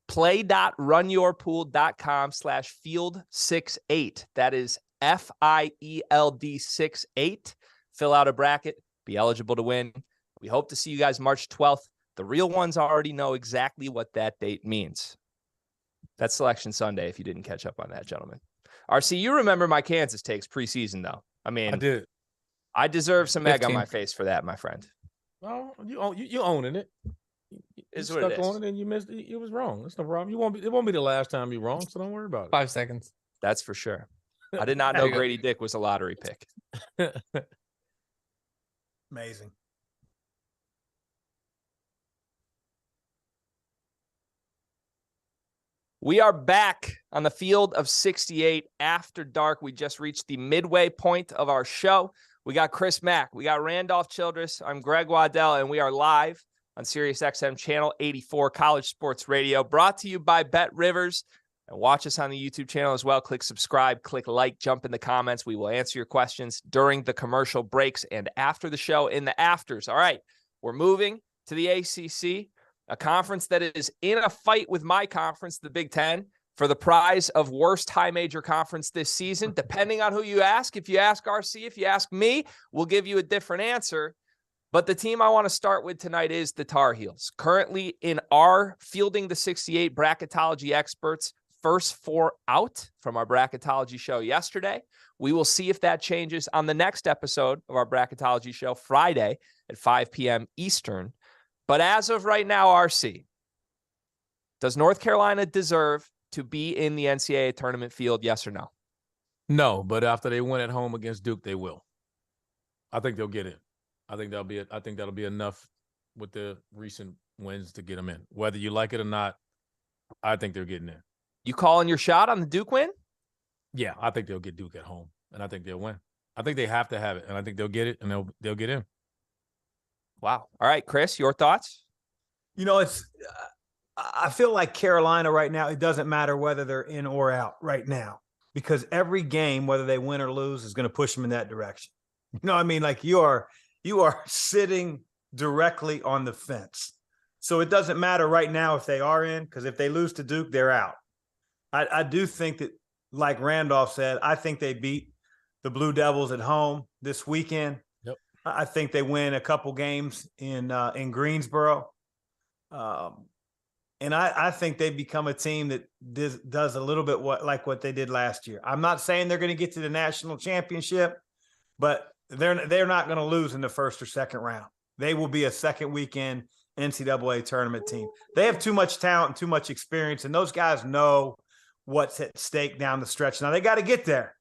play.runyourpool.com/field68. That is FIELD 68. Fill out a bracket, be eligible to win. We hope to see you guys March 12th. The real ones already know exactly what that date means. That's Selection Sunday, if you didn't catch up on that, gentlemen. RC, you remember my Kansas takes preseason, though. I mean, I did. I deserve some egg on 15. my face for that, my friend. Well, you owning it. Is you what it stuck is. on it and you missed it. It was wrong. That's no problem. It won't be the last time you're wrong, so don't worry about it. 5 seconds. That's for sure. I did not know Grady Dick was a lottery pick. Amazing. We are back on the Field of 68 After Dark. We just reached the midway point of our show. We got Chris Mack. We got Randolph Childress. I'm Greg Waddell, and we are live on SiriusXM Channel 84 College Sports Radio, brought to you by Bet Rivers. And watch us on the YouTube channel as well. Click subscribe, click like, jump in the comments. We will answer your questions during the commercial breaks and after the show in the afters. All right, we're moving to the ACC, a conference that is in a fight with my conference, the Big Ten, for the prize of worst high major conference this season, depending on who you ask. If you ask RC, if you ask me, we'll give you a different answer. But the team I want to start with tonight is the Tar Heels. Currently in our Fielding the 68 bracketology experts first four out from our bracketology show yesterday. We will see if that changes on the next episode of our bracketology show Friday at 5 p.m. Eastern. But as of right now, RC, does North Carolina deserve to be in the NCAA tournament field, yes or no? No, but after they win at home against Duke, they will. I think they'll get in. I think that'll be enough with the recent wins to get them in. Whether you like it or not, I think they're getting in. You calling your shot on the Duke win? Yeah, I think they'll get Duke at home, and I think they'll win. I think they have to have it, and I think they'll get it, and they'll get in. Wow. All right, Chris, your thoughts? I feel like Carolina right now, it doesn't matter whether they're in or out right now, because every game, whether they win or lose, is going to push them in that direction. You know what I mean? Like you are sitting directly on the fence. So it doesn't matter right now if they are in, because if they lose to Duke, they're out. I do think that, like Randolph said, I think they beat the Blue Devils at home this weekend. Yep. I think they win a couple games in Greensboro. And I think they become a team that does a little bit like what they did last year. I'm not saying they're going to get to the national championship, but they're not going to lose in the first or second round. They will be a second weekend NCAA tournament team. They have too much talent and too much experience, and those guys know what's at stake down the stretch. Now they got to get there.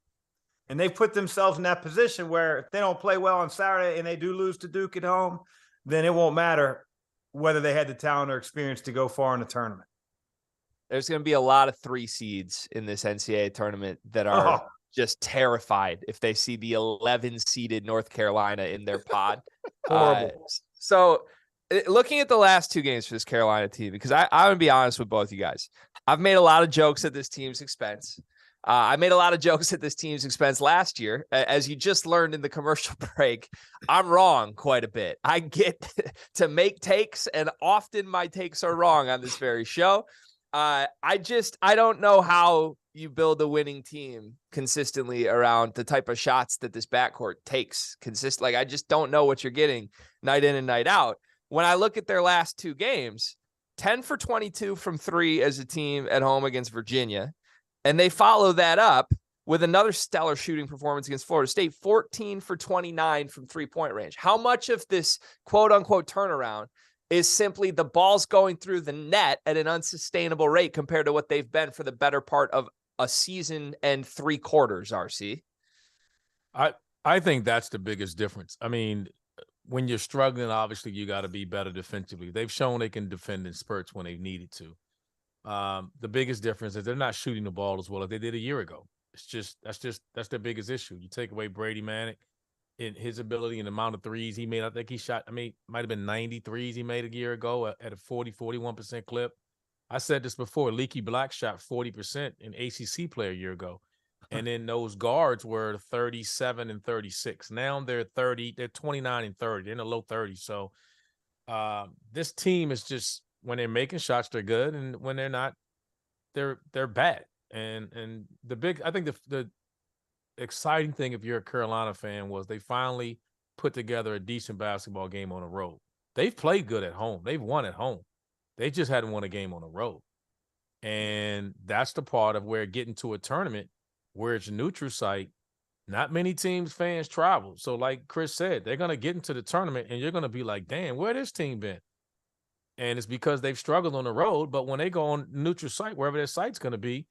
And they've put themselves in that position where if they don't play well on Saturday and they do lose to Duke at home, then it won't matter whether they had the talent or experience to go far in the tournament. There's going to be a lot of 3 seeds in this NCAA tournament that are just terrified if they see the 11-seeded North Carolina in their pod. Horrible. So looking at the last 2 games for this Carolina team, because I'm going to be honest with both you guys, I've made a lot of jokes at this team's expense. I made a lot of jokes at this team's expense last year. As you just learned in the commercial break, I'm wrong quite a bit. I get to make takes, and often my takes are wrong on this very show. I don't know how you build a winning team consistently around the type of shots that this backcourt takes consistently. I just don't know what you're getting night in and night out. When I look at their last 2 games, 10 for 22 from 3 as a team at home against Virginia. And they follow that up with another stellar shooting performance against Florida State, 14 for 29 from 3-point range. How much of this quote unquote turnaround is simply the balls going through the net at an unsustainable rate compared to what they've been for the better part of a season and 3 quarters, RC? I think that's the biggest difference. I mean, when you're struggling, obviously you got to be better defensively. They've shown they can defend in spurts when they've needed to. The biggest difference is they're not shooting the ball as well as they did a year ago. That's their biggest issue. You take away Brady Manick in his ability and the amount of threes he made. I think he shot, might have been 90 threes he made a year ago at a 41% clip. I said this before, Leaky Black shot 40% in ACC play a year ago. And then those guards were 37 and 36. Now they're 29 and 30. They're in the low 30s. So this team is just, when they're making shots, they're good, and when they're not, they're bad. And I think the exciting thing, if you're a Carolina fan, was they finally put together a decent basketball game on the road. They've played good at home. They've won at home. They just hadn't won a game on the road. And that's the part of where getting to a tournament where it's a neutral site, not many teams, fans travel. So like Chris said, they're going to get into the tournament and you're going to be like, damn, where this team been? And it's because they've struggled on the road. But when they go on neutral site, wherever their site's going to be,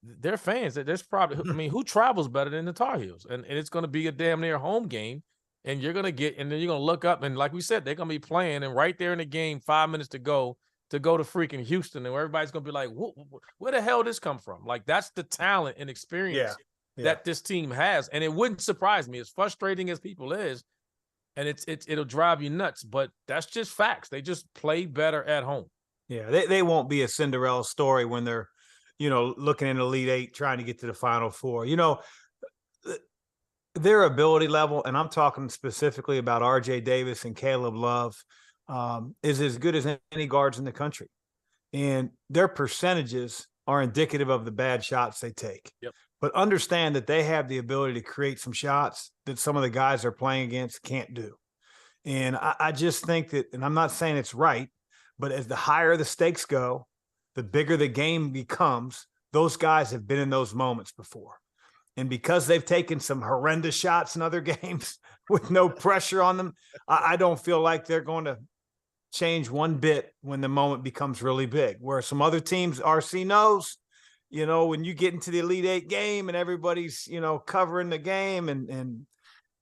they're fans. There's probably, who travels better than the Tar Heels? And it's going to be a damn near home game. And you're going to get, and then you're going to look up, and like we said, they're going to be playing, and right there in the game, 5 minutes to go to freaking Houston, and everybody's going to be like, where the hell did this come from? Like, that's the talent and experience that this team has. And it wouldn't surprise me, as frustrating as people is, and it'll drive you nuts, but that's just facts. They just play better at home. Yeah, they won't be a Cinderella story when they're, looking in the Elite Eight, trying to get to the Final Four. Their ability level, and I'm talking specifically about RJ Davis and Caleb Love, is as good as any guards in the country. And their percentages are indicative of the bad shots they take. Yep. But understand that they have the ability to create some shots that some of the guys they're playing against can't do. And I just think that, and I'm not saying it's right, but as the higher the stakes go, the bigger the game becomes. Those guys have been in those moments before. And because they've taken some horrendous shots in other games with no pressure on them, I don't feel like they're going to change one bit when the moment becomes really big. Where some other teams, RC knows, when you get into the Elite Eight game and everybody's, covering the game, and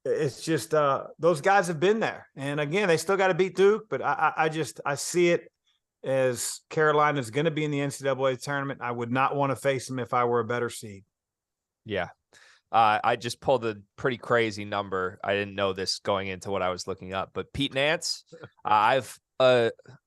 it's just those guys have been there. And again, they still got to beat Duke, but I see it as Carolina's going to be in the NCAA tournament. I would not want to face them if I were a better seed. Yeah. I just pulled a pretty crazy number. I didn't know this going into what I was looking up, but Pete Nance, I've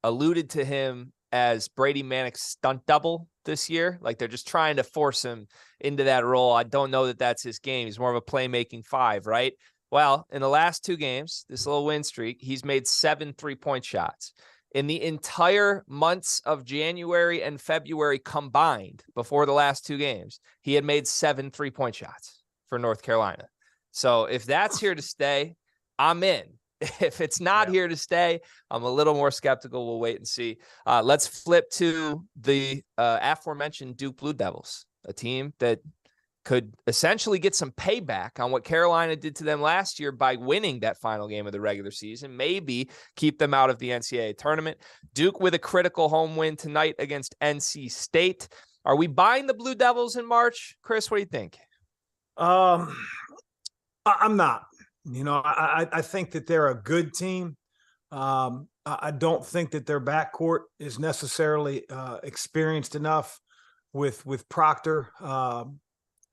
alluded to him as Brady Manick's stunt double this year. Like, they're just trying to force him into that role. I don't know that that's his game. He's more of a playmaking 5, right? Well, in the last 2 games, this little win streak, he's made 7 3-point shots. In the entire months of January and February combined, before the last 2 games, he had made 7 3-point shots for North Carolina. So if that's here to stay, I'm in. If it's not here to stay, I'm a little more skeptical. We'll wait and see. Let's flip to the aforementioned Duke Blue Devils, a team that could essentially get some payback on what Carolina did to them last year by winning that final game of the regular season, maybe keep them out of the NCAA tournament. Duke with a critical home win tonight against NC State. Are we buying the Blue Devils in March? Chris, what do you think? I'm not. I think that they're a good team. I don't think that their backcourt is necessarily experienced enough with Proctor.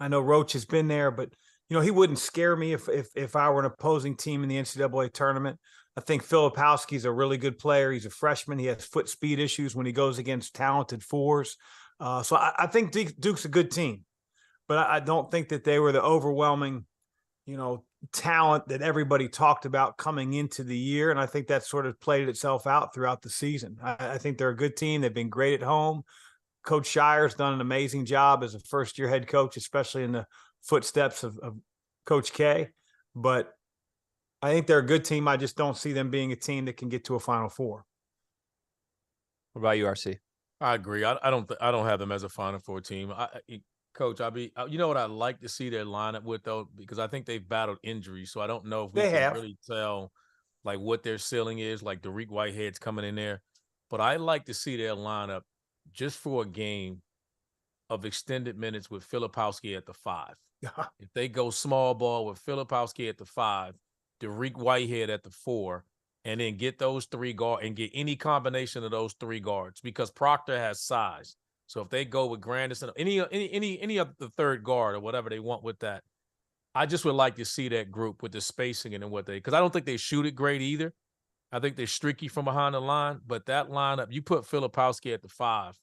I know Roach has been there, but he wouldn't scare me if I were an opposing team in the NCAA tournament. I think Filipowski's a really good player. He's a freshman. He has foot speed issues when he goes against talented fours. So I think Duke's a good team, but I don't think that they were the overwhelming, talent that everybody talked about coming into the year. And I think that sort of played itself out throughout the season. I think they're a good team. They've been great at home. Coach Shire's done an amazing job as a first-year head coach, especially in the footsteps of Coach K. But I think they're a good team. I just don't see them being a team that can get to a Final Four. What about you, RC? I agree. I don't have them as a Final Four team. Coach, you know what I'd like to see their lineup with, though, because I think they've battled injuries, so I don't know if we can really tell like what their ceiling is, like Derek Whitehead's coming in there. But I'd like to see their lineup just for a game of extended minutes with Filipowski at the 5. If they go small ball with Filipowski at the 5, Derek Whitehead at the 4, and then get those 3 guards and get any combination of those 3 guards, because Proctor has size. So if they go with Grandison, any of the third guard or whatever they want with that, I just would like to see that group with the spacing and what because I don't think they shoot it great either. I think they're streaky from behind the line, but that lineup, you put Filipowski at the 5,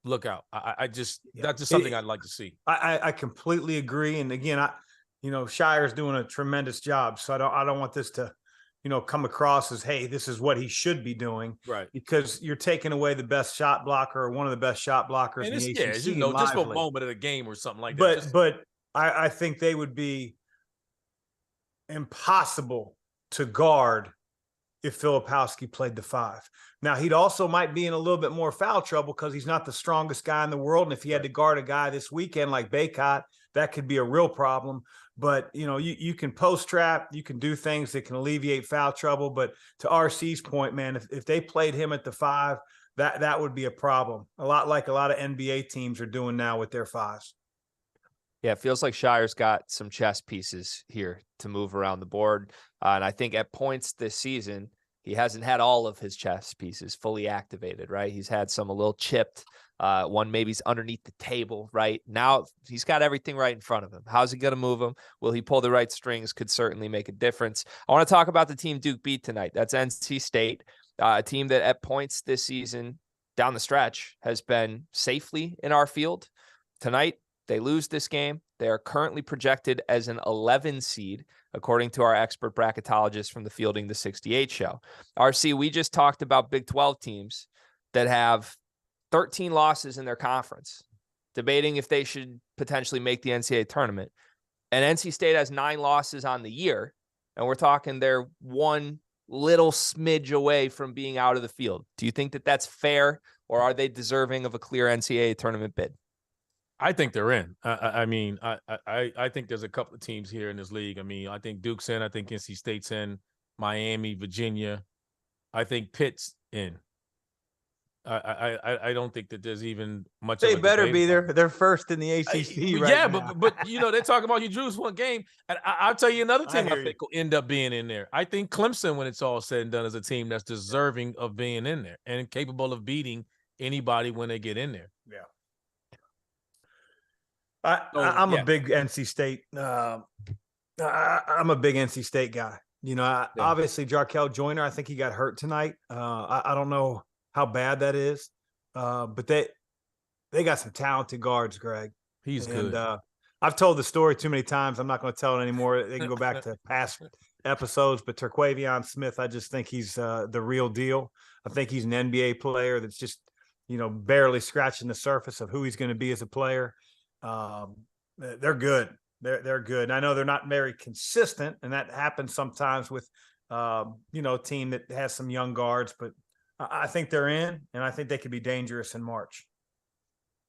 look out. That's just something I'd like to see. I completely agree. And again, Shire's doing a tremendous job. So I don't want this to, come across as, hey, this is what he should be doing. Right. Because you're taking away the best shot blocker or one of the best shot blockers in the ACC. Yeah, just for a moment of the game or something like that. But I think they would be impossible to guard if Filipowski played the 5. Now, he'd also might be in a little bit more foul trouble because he's not the strongest guy in the world. And if he had to guard a guy this weekend like Baycott, that could be a real problem. But, you can post trap, you can do things that can alleviate foul trouble. But to RC's point, man, if they played him at the 5, that would be a problem. A lot like a lot of NBA teams are doing now with their 5s. Yeah, it feels like Shire's got some chess pieces here to move around the board. And I think at points this season, he hasn't had all of his chess pieces fully activated, right? He's had some a little chipped. One maybe's underneath the table, right? Now he's got everything right in front of him. How's he going to move him? Will he pull the right strings? Could certainly make a difference. I want to talk about the team Duke beat tonight. That's NC State, a team that at points this season down the stretch has been safely in our field. Tonight, they lose this game. They are currently projected as an 11 seed, according to our expert bracketologist from the Fielding the 68 show. RC, we just talked about Big 12 teams that have 13 losses in their conference, debating if they should potentially make the NCAA tournament. And NC State has 9 losses on the year, and we're talking they're one little smidge away from being out of the field. Do you think that that's fair, or are they deserving of a clear NCAA tournament bid? I think they're in. I think there's a couple of teams here in this league. I mean, I think Duke's in. I think NC State's in. Miami, Virginia. I think Pitt's in. I don't think that there's even much. They better be there. They're first in the ACC, right? Yeah, now. but they're talking about you drew one game, and I'll tell you another team I think will end up being in there. I think Clemson, when it's all said and done, is a team that's deserving of being in there and capable of beating anybody when they get in there. Yeah. I'm a big NC State. I'm a big NC State guy. Obviously Jarkel Joyner, I think he got hurt tonight. I don't know how bad that is, but they got some talented guards, Greg. He's good. I've told the story too many times. I'm not going to tell it anymore. They can go back to past episodes. But Terquavion Smith, I just think he's the real deal. I think he's an NBA player that's just barely scratching the surface of who he's going to be as a player. They're good. They're good. And I know they're not very consistent, and that happens sometimes with a team that has some young guards, but I think they're in, and I think they could be dangerous in March.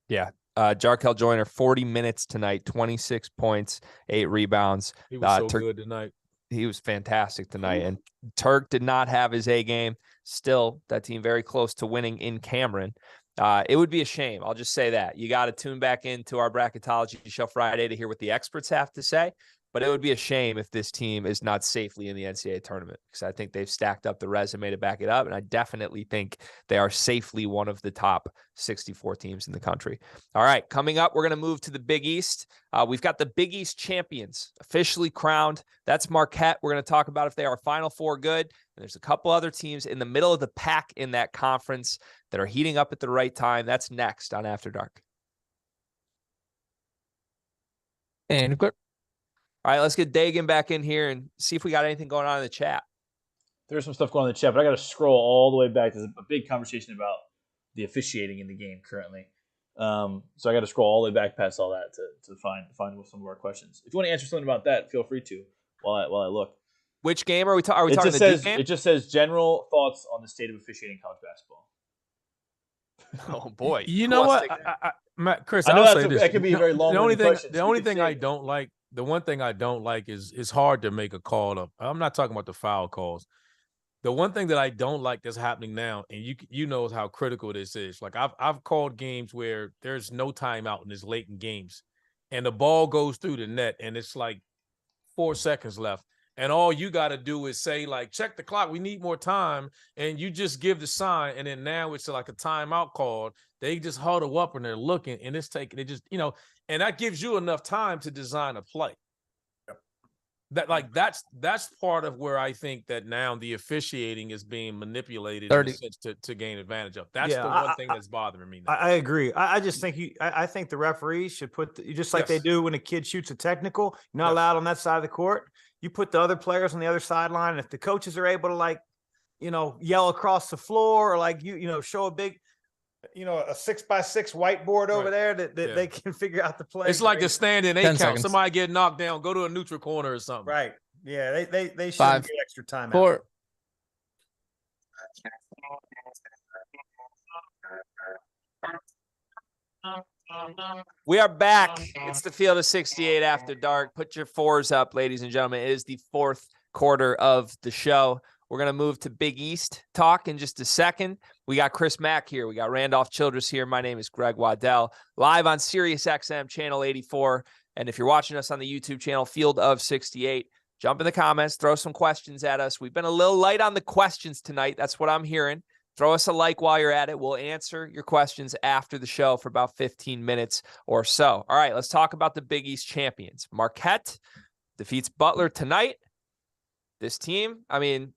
Yeah, Jarkel Joyner, 40 minutes tonight, 26 points, 8 rebounds. He was so good tonight. He was fantastic tonight. And Turk did not have his A game. Still, that team very close to winning in Cameron. It would be a shame. I'll just say that. You got to tune back into our bracketology show Friday to hear what the experts have to say. But it would be a shame if this team is not safely in the NCAA tournament, because I think they've stacked up the resume to back it up. And I definitely think they are safely one of the top 64 teams in the country. All right, coming up, we're going to move to the Big East. We've got the Big East champions officially crowned. That's Marquette. We're going to talk about if they are Final Four good. And there's a couple other teams in the middle of the pack in that conference that are heating up at the right time. That's next on After Dark. And good. All right, let's get Dagan back in here and see if we got anything going on in the chat. There's some stuff going on in the chat, but I got to scroll all the way back. There's a big conversation about the officiating in the game currently. So I got to scroll all the way back past all that to find some of our questions. If you want to answer something about that, feel free to while I look. Which game are we talking? Are we talking the Duke game? It just says general thoughts on the state of officiating college basketball. Oh boy! You know what, Chris? I know I'll say this. That could be a very long. The only thing I don't like. The one thing I don't like is it's hard to make a call up. I'm not talking about the foul calls. The one thing that I don't like that's happening now, and you know how critical this is. Like I've called games where there's no timeout and it's late in games, and the ball goes through the net and it's like 4 seconds left, and all you got to do is say like, check the clock, we need more time, and you just give the sign, and then now it's like a timeout called. They just huddle up and they're looking, and it's taking it just and that gives you enough time to design a play. That's part of where I think that now the officiating is being manipulated in a sense to gain advantage of. That's the one thing that's bothering me now. I agree. I just think I think the referees should put just like they do when a kid shoots a technical. You're not allowed on that side of the court. You put the other players on the other sideline, and if the coaches are able to yell across the floor or show a big a 6x6 whiteboard over there that they can figure out the play. It's like a stand-in 8 count. Seconds. Somebody get knocked down, go to a neutral corner or something. Right. Yeah, they shouldn't 5, get extra time 4. out. We are back. It's the Field of 68 After Dark. Put your 4s up, ladies and gentlemen. It is the 4th quarter of the show. We're going to move to Big East talk in just a second. We got Chris Mack here. We got Randolph Childress here. My name is Greg Waddell, live on Sirius XM channel 84. And if you're watching us on the YouTube channel, Field of 68, jump in the comments, throw some questions at us. We've been a little light on the questions tonight. That's what I'm hearing. Throw us a like while you're at it. We'll answer your questions after the show for about 15 minutes or so. All right, let's talk about the Big East champions. Marquette defeats Butler tonight. This team,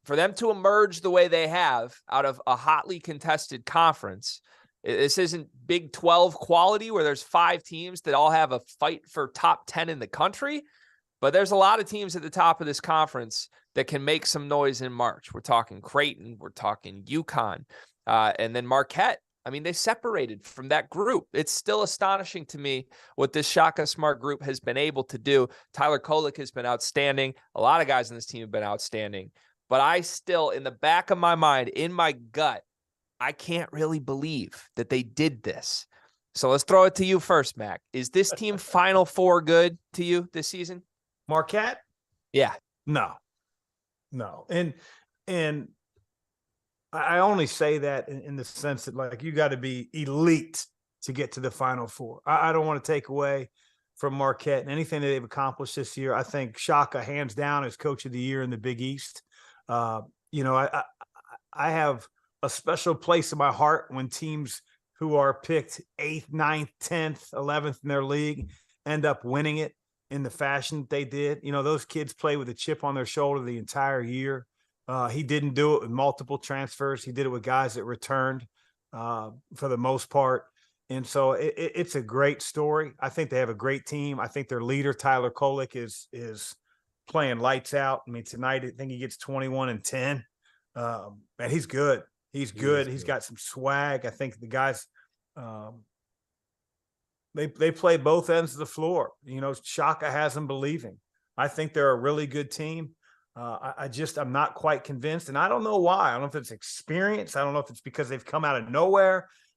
for them to emerge the way they have out of a hotly contested conference, this isn't Big 12 quality where there's 5 teams that all have a fight for top 10 in the country. But there's a lot of teams at the top of this conference that can make some noise in March. We're talking Creighton, we're talking UConn, and then Marquette. They separated from that group. It's still astonishing to me what this Shaka Smart group has been able to do. Tyler Kolek has been outstanding. A lot of guys on this team have been outstanding. But I still, in the back of my mind, in my gut, I can't really believe that they did this. So let's throw it to you first, Mac. Is this team Final Four good to you this season? Marquette? Yeah. No. And I only say that in the sense that you got to be elite to get to the Final Four. I don't want to take away from Marquette and anything that they've accomplished this year. I think Shaka hands down is coach of the year in the Big East. I have a special place in my heart when teams who are picked 8th, 9th, 10th, 11th in their league end up winning it in the fashion that they did. Those kids play with a chip on their shoulder the entire year. He didn't do it with multiple transfers. He did it with guys that returned for the most part. And so it's a great story. I think they have a great team. I think their leader, Tyler Kolek, is playing lights out. Tonight, I think he gets 21 and 10. And he's good. He's good. He's got some swag. I think the guys they play both ends of the floor. Shaka has them believing. I think they're a really good team. I'm not quite convinced, and I don't know why. I don't know if it's experience. I don't know if it's because they've come out of nowhere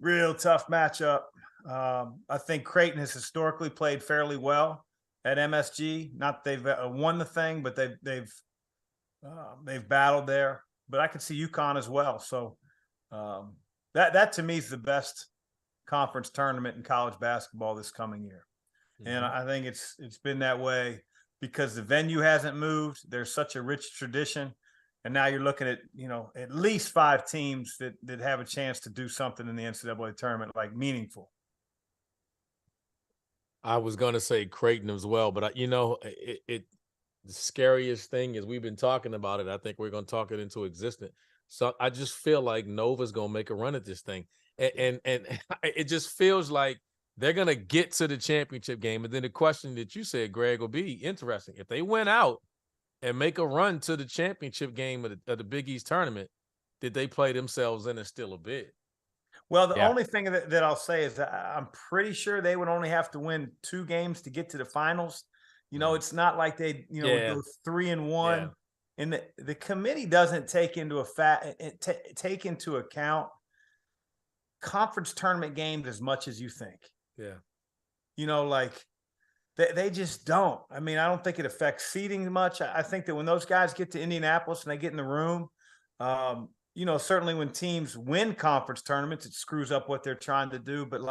real tough matchup. I think Creighton has historically played fairly well at MSG. Not that they've won the thing, but they've battled there. But I could see UConn as well. So that to me is the best conference tournament in college basketball this coming year. Mm-hmm. And I think it's been that way because the venue hasn't moved. There's such a rich tradition. And now you're looking at, at least 5 teams that have a chance to do something in the NCAA tournament, like meaningful. I was going to say Creighton as well, but the scariest thing is we've been talking about it. I think we're going to talk it into existence. So I just feel like Nova's going to make a run at this thing. And it just feels like they're going to get to the championship game. And then the question that you said, Greg, will be interesting. If they went out and make a run to the championship game of the Big East tournament, did they play themselves in and still a bid? Well, the only thing that I'll say is that I'm pretty sure they would only have to win 2 games to get to the finals. It's not like they, go 3-1. Yeah. And the committee doesn't take into account conference tournament games as much as you think. Yeah. They just don't. I mean, I don't think it affects seeding much. I think that when those guys get to Indianapolis and they get in the room, certainly when teams win conference tournaments, it screws up what they're trying to do. But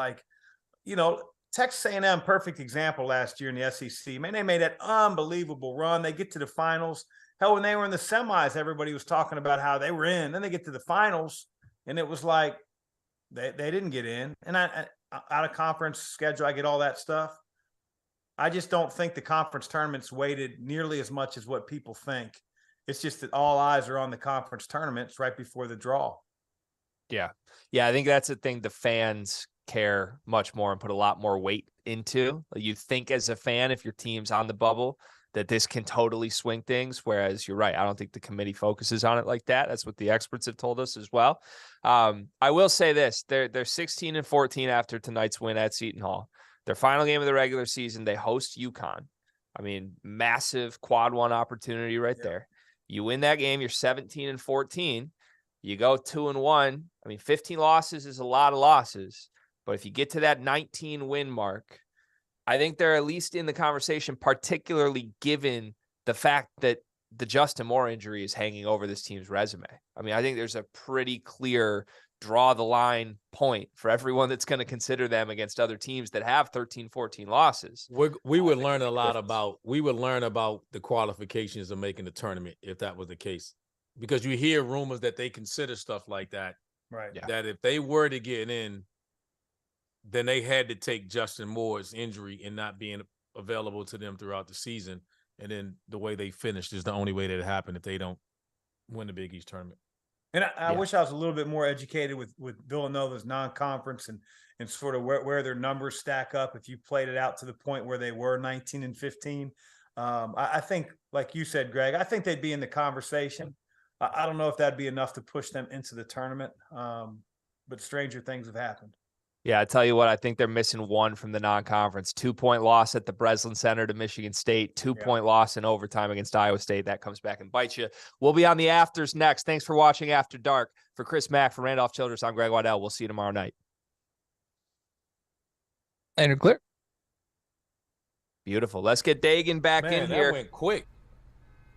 Texas A&M, perfect example last year in the SEC. Man, they made that unbelievable run. They get to the finals. Hell, when they were in the semis, everybody was talking about how they were in. Then they get to the finals, and it was like they didn't get in. And I out of conference schedule, I get all that stuff. I just don't think the conference tournament's weighted nearly as much as what people think. It's just that all eyes are on the conference tournaments right before the draw. Yeah. Yeah, I think that's the thing the fans care much more and put a lot more weight into. You think as a fan, if your team's on the bubble, that this can totally swing things, whereas you're right. I don't think the committee focuses on it like that. That's what the experts have told us as well. I will say this. They're 16-14 after tonight's win at Seton Hall. Their final game of the regular season, they host UConn. I mean, massive quad 1 opportunity right there. You win that game, you're 17-14. You go 2-1. I mean, 15 losses is a lot of losses. But if you get to that 19 win mark, I think they're at least in the conversation, particularly given the fact that the Justin Moore injury is hanging over this team's resume. I mean, I think there's a pretty clear draw the line point for everyone that's going to consider them against other teams that have 13-14 losses. We would learn a lot about the qualifications of making the tournament if that was the case, because you hear rumors that they consider stuff like that. Right. Yeah. That if they were to get in, then they had to take Justin Moore's injury and not being available to them throughout the season. And then the way they finished is the only way that it happened if they don't win the Big East tournament. And I wish I was a little bit more educated with Villanova's non-conference and sort of where their numbers stack up. If you played it out to the point where they were 19-15, I think, like you said, Greg, I think they'd be in the conversation. I don't know if that'd be enough to push them into the tournament, but stranger things have happened. Yeah, I tell you what, I think they're missing 1 from the non-conference. 2-point loss at the Breslin Center to Michigan State, 2-point loss in overtime against Iowa State. That comes back and bites you. We'll be on the afters next. Thanks for watching After Dark. For Chris Mack, for Randolph Childress, I'm Greg Waddell. We'll see you tomorrow night. And you're clear. Beautiful. Let's get Dagan back in here. That went quick.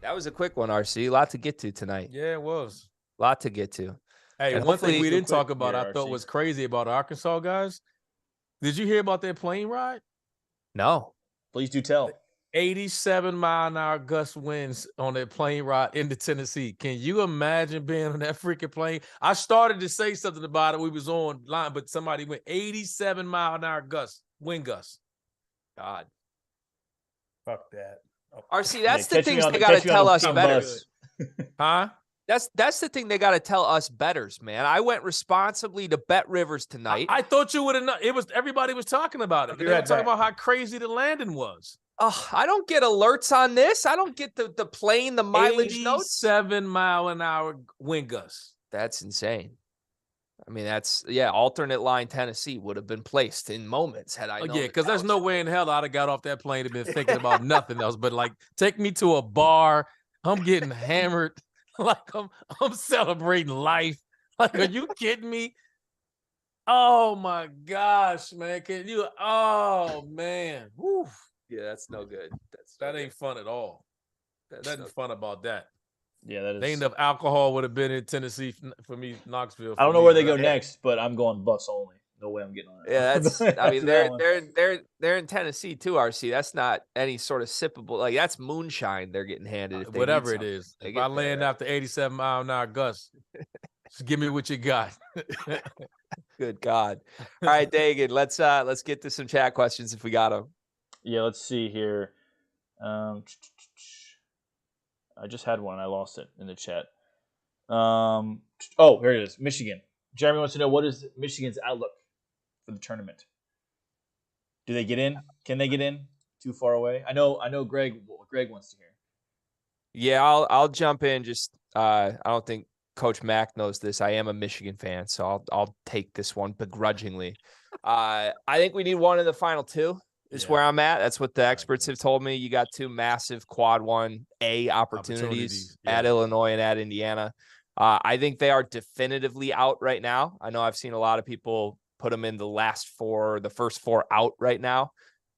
That was a quick one, RC. A lot to get to tonight. Yeah, it was. A lot to get to. Hey, and one thing we didn't talk about, here, I thought RC. was crazy about Arkansas guys. Did you hear about their plane ride? No. Please do tell. 87-mile-an-hour gust winds on their plane ride into Tennessee. Can you imagine being on that freaking plane? I started to say something about it. We was online, but somebody went 87-mile-an-hour wind gusts. God. Fuck that. Oh. RC, that's the catch me things on they the- got to catch me on tell the us pink better. bus. Huh? That's the thing they got to tell us betters, man. I went responsibly to Bet Rivers tonight. I thought you would have known. Everybody was talking about it. They were talking about how crazy the landing was. Oh, I don't get alerts on this. I don't get the plane, the mileage notes. 87-mile-an-hour wind gusts. That's insane. I mean, alternate line Tennessee would have been placed in moments had I known. Yeah, because there's no way in hell I'd have got off that plane and been thinking about nothing else. But like, take me to a bar. I'm getting hammered. Like I'm celebrating life. Like, are you kidding me? Oh my gosh, man! Can you? Oh man, woo. Yeah, that's no good. That ain't fun at all. Nothing fun about that. Yeah, that is. Ain't enough alcohol would have been in Tennessee for me, Knoxville. I don't know where they go next, but I'm going bus only. No way I'm getting on it. Yeah, that's. I mean, After they're in Tennessee too. RC. That's not any sort of sippable. Like that's moonshine they're getting handed. If they whatever need it is. something. If I land after 87-mile-an-hour gusts, just give me what you got. Good God! All right, Dagan. Let's get to some chat questions if we got them. Yeah, let's see here. I just had one. I lost it in the chat. Oh, here it is. Michigan. Jeremy wants to know, what is Michigan's outlook for the tournament? Do they get in? Can they get in? Too far away? I know. Greg wants to hear. Yeah, I'll jump in. Just I don't think Coach Mack knows this. I am a Michigan fan, so I'll take this one begrudgingly. I think we need one in the final two. Is where I'm at. That's what the experts have told me. You got two massive quad 1A opportunities at Illinois and at Indiana. I think they are definitively out right now. I know I've seen a lot of people put them in the first four out right now.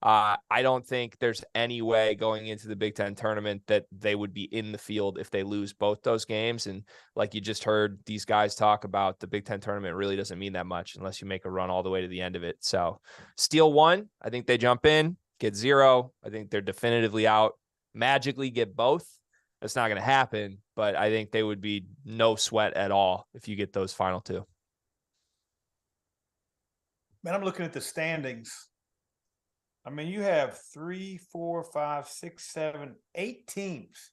I don't think there's any way going into the Big Ten tournament that they would be in the field if they lose both those games. And like you just heard these guys talk about, the Big Ten tournament really doesn't mean that much unless you make a run all the way to the end of it. So steal one, I think they jump in. Get zero, I think they're definitively out. Magically get both. That's not going to happen, but I think they would be no sweat at all if you get those final two. Man, I'm looking at the standings. I mean, you have 3, 4, 5, 6, 7, 8 teams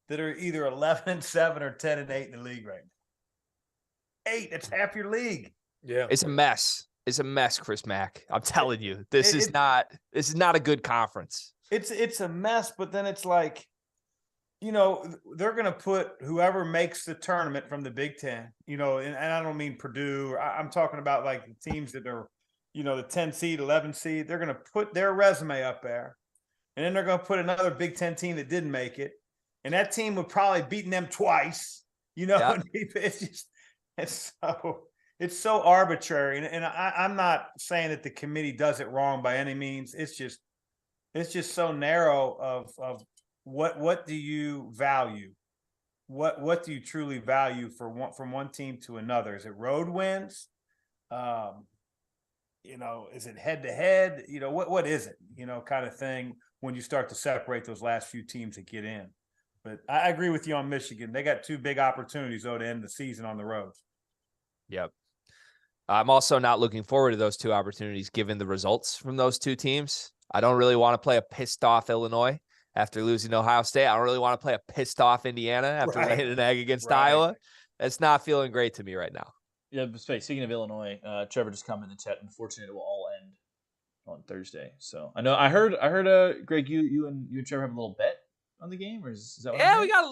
that are either 11-7 or 10-8 in the league right now. 8, that's half your league. Yeah. It's a mess. It's a mess, Chris Mack. I'm telling you, this is not a good conference. It's a mess, but then it's like, you know, they're going to put whoever makes the tournament from the Big Ten, you know, and I don't mean Purdue. I'm talking about like the teams that are, you know, the 10 seed, 11 seed. They're going to put their resume up there, and then they're going to put another Big Ten team that didn't make it, and that team would probably beaten them twice. You know, Yeah. It's so arbitrary, and I'm not saying that the committee does it wrong by any means. It's just so narrow of what do you value? What do you truly value from one team to another? Is it road wins? You know, is it head to head? You know, what is it? You know, kind of thing when you start to separate those last few teams that get in. But I agree with you on Michigan. They got two big opportunities though to end the season on the road. Yep. I'm also not looking forward to those two opportunities given the results from those two teams. I don't really want to play a pissed off Illinois after losing to Ohio State. I don't really want to play a pissed off Indiana after laying an egg against Iowa. That's not feeling great to me right now. Yeah, but speaking of Illinois, Trevor just commented in the chat. Unfortunately, it will all end on Thursday. So I know I heard Greg, you and Trevor have a little bet on the game, or is that what yeah, we got a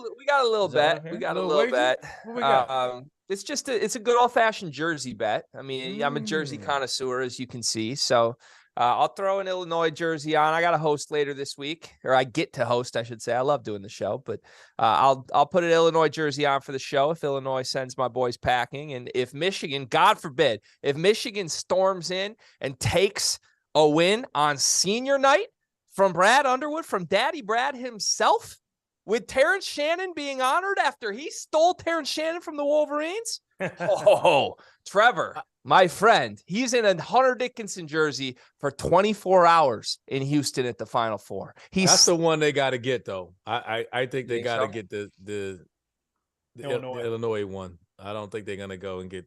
little bet. We got a little bet. What we got? It's just it's a good old fashioned Jersey bet. I mean, I'm a Jersey connoisseur, as you can see. So I'll throw an Illinois jersey on. I got a host later this week, or I get to host, I should say. I love doing the show, but I'll put an Illinois jersey on for the show if Illinois sends my boys packing. And if Michigan, God forbid, if Michigan storms in and takes a win on senior night from Brad Underwood, from Daddy Brad himself, with Terrence Shannon being honored after he stole Terrence Shannon from the Wolverines. Oh, Trevor, my friend, he's in a Hunter Dickinson jersey for 24 hours in Houston at the Final Four. That's the one they got to get, though. I think they got to get the Illinois one. I don't think they're going to go and get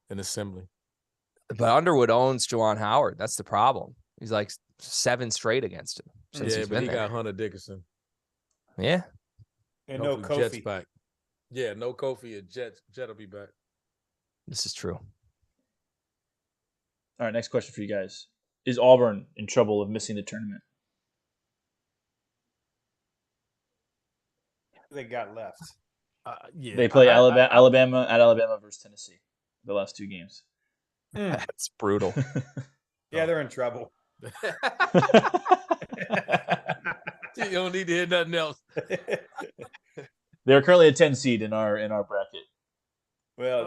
an assembly. But Underwood owns Juwan Howard. That's the problem. He's like 7 straight against him since he's been he there. got Hunter Dickinson. Yeah. And no Kofi. Jets back. Yeah, no Kofi. And Jet will be back. This is true. All right, next question for you guys. Is Auburn in trouble of missing the tournament? They got left. Yeah. They play Alabama versus Tennessee, the last 2 games. That's brutal. Yeah, they're in trouble. You don't need to hear nothing else. They're currently a 10 seed in our bracket. Well,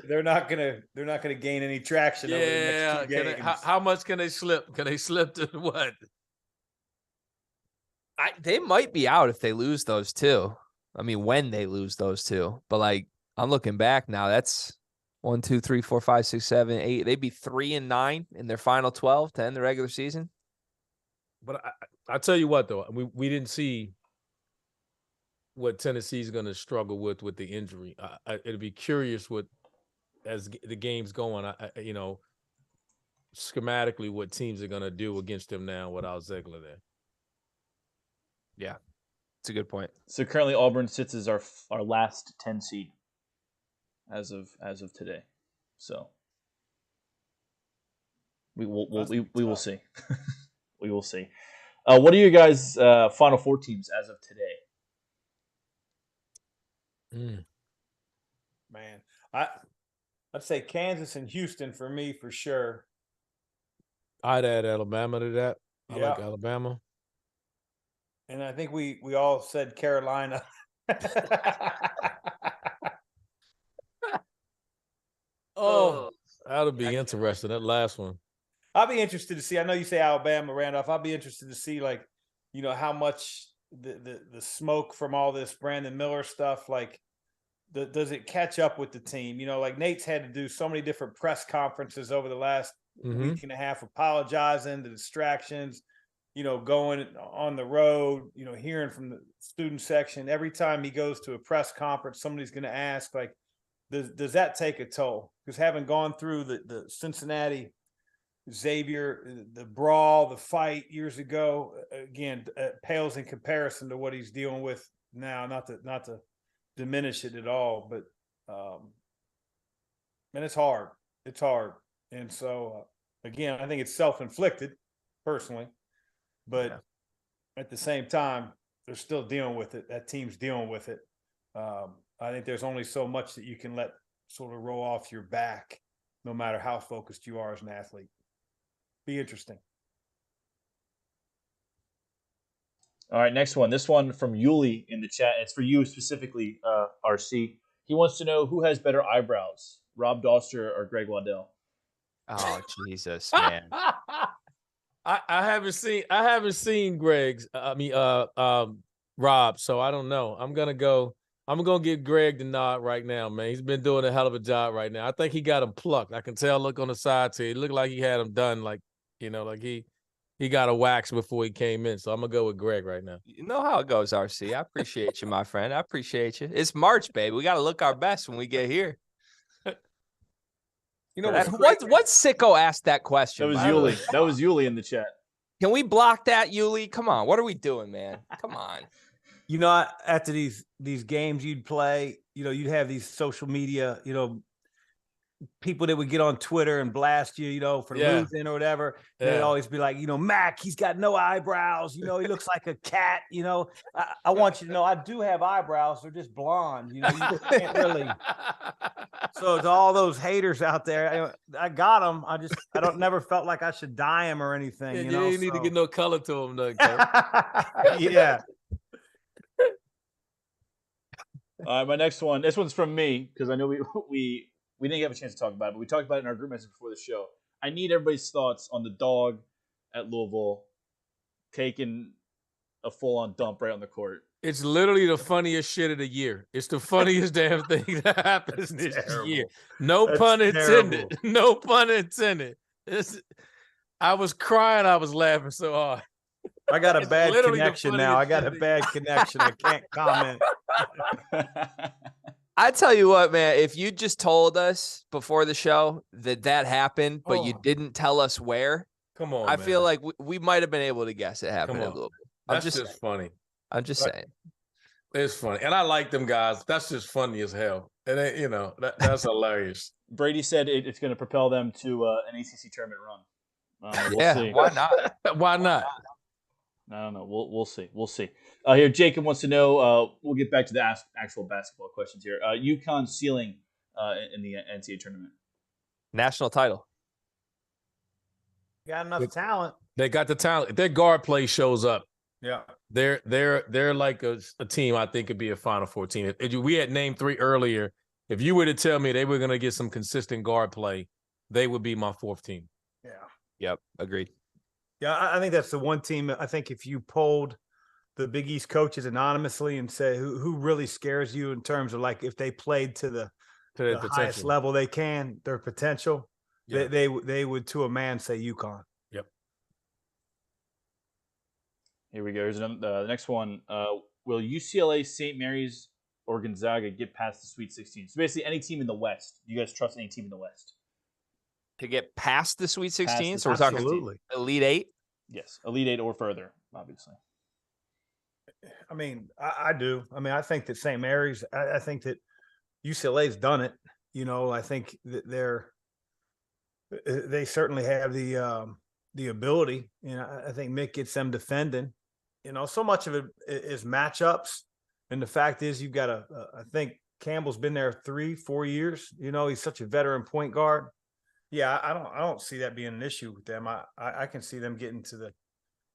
they're not gonna gain any traction over the next 2 games. How much can they slip? Can they slip to what? They might be out if they lose those two. I mean, when they lose those two. But like, I'm looking back now. That's 1, 2, 3, 4, 5, 6, 7, 8. They'd be 3-9 in their final 12 to end the regular season. But I tell you what, though, we didn't see what Tennessee's going to struggle with the injury. It'd be curious as the game's going. Schematically, what teams are going to do against them now without Ziegler there. Yeah, it's a good point. So currently, Auburn sits as our last 10 seed as of today. So we will see. We will see. What are your guys' Final Four teams as of today? Man, I'd say Kansas and Houston for me for sure. I'd add Alabama to that. I like Alabama. And I think we all said Carolina. That'll be interesting. That last one. I'll be interested to see. I know you say Alabama, Randolph. I'll be interested to see, like, how much the smoke from all this Brandon Miller stuff, like, does it catch up with the team? Like Nate's had to do so many different press conferences over the last week and a half, apologizing, the distractions, going on the road, hearing from the student section. Every time he goes to a press conference, somebody's going to ask, like, does that take a toll? Because having gone through the Cincinnati Xavier, the brawl, the fight years ago, again, pales in comparison to what he's dealing with now. Not to diminish it at all, but and it's hard. It's hard, and so again, I think it's self-inflicted, personally, but at the same time, they're still dealing with it. That team's dealing with it. I think there's only so much that you can let sort of roll off your back, no matter how focused you are as an athlete. Be interesting. All right, next one. This one from Yuli in the chat. It's for you specifically, RC. He wants to know who has better eyebrows, Rob Doster or Greg Waddell. Oh, Jesus, man. I haven't seen Greg's. Rob. So I don't know. I'm gonna give Greg the nod right now, man. He's been doing a hell of a job right now. I think he got him plucked. I can tell. Look on the side to it. It looked like he had him done, like he got a wax before he came in. So I'm gonna go with Greg right now. You know how it goes, RC. I appreciate you, my friend. I appreciate you. It's March, baby. We got to look our best when we get here. What sicko asked that question? That was Yuli. That was Yuli in the chat. Can we block that, Yuli? Come on. What are we doing, man? Come on. After these games you'd play, you'd have these social media, people that would get on Twitter and blast you, for losing or whatever. They'd always be like, Mac, he's got no eyebrows. He looks like a cat. I want you to know I do have eyebrows. They're just blonde. You can't really. So to all those haters out there, I got them. I don't never felt like I should dye them or anything. You need to get no color to them, though. Yeah. All right, my next one. This one's from me because I know we didn't have a chance to talk about it, but we talked about it in our group message before the show. I need everybody's thoughts on the dog at Louisville taking a full-on dump right on the court. It's literally the funniest shit of the year. It's the funniest damn thing that happens this year. No pun intended. No pun intended. I was crying. I was laughing so hard. I got a bad connection now. I got a bad connection. I can't comment. I tell you what, man, if you just told us before the show that happened, but you didn't tell us where, come on, I feel like we might have been able to guess it happened a little bit. That's just funny. I'm just saying. It's funny. And I like them guys. That's just funny as hell. And that's hilarious. Brady said it's going to propel them to an ACC tournament run. We'll see. Why not? Why not? I don't know. We'll see. We'll see. Here, Jacob wants to know. We'll get back to the actual basketball questions here. UConn ceiling in the NCAA tournament. National title. Got enough talent. They got the talent. If their guard play shows up, yeah, they're like a team I think could be a Final Four team. We had named 3 earlier. If you were to tell me they were going to get some consistent guard play, they would be my fourth team. Yeah. Yep. Agreed. Yeah, I think that's the one team. I think if you polled the Big East coaches anonymously and say who really scares you in terms of like if they played to the highest level they can, their potential, Yeah. they would to a man say UConn. Yep. Here we go. Here's the next one. Will UCLA, St. Mary's, or Gonzaga get past the Sweet 16? So basically, any team in the West. Do you guys trust any team in the West To get past the Sweet 16? So we're Absolutely. talking Elite Eight? Yes, Elite Eight or further, obviously. I mean, I do. I mean, I think that St. Mary's. I think that UCLA's done it. You know, I think that they certainly have the ability. You know, I think Mick gets them defending. You know, so much of it is matchups, and the fact is, you've got I think Campbell's been there 3-4 years. You know, he's such a veteran point guard. Yeah, I don't see that being an issue with them. I can see them getting to the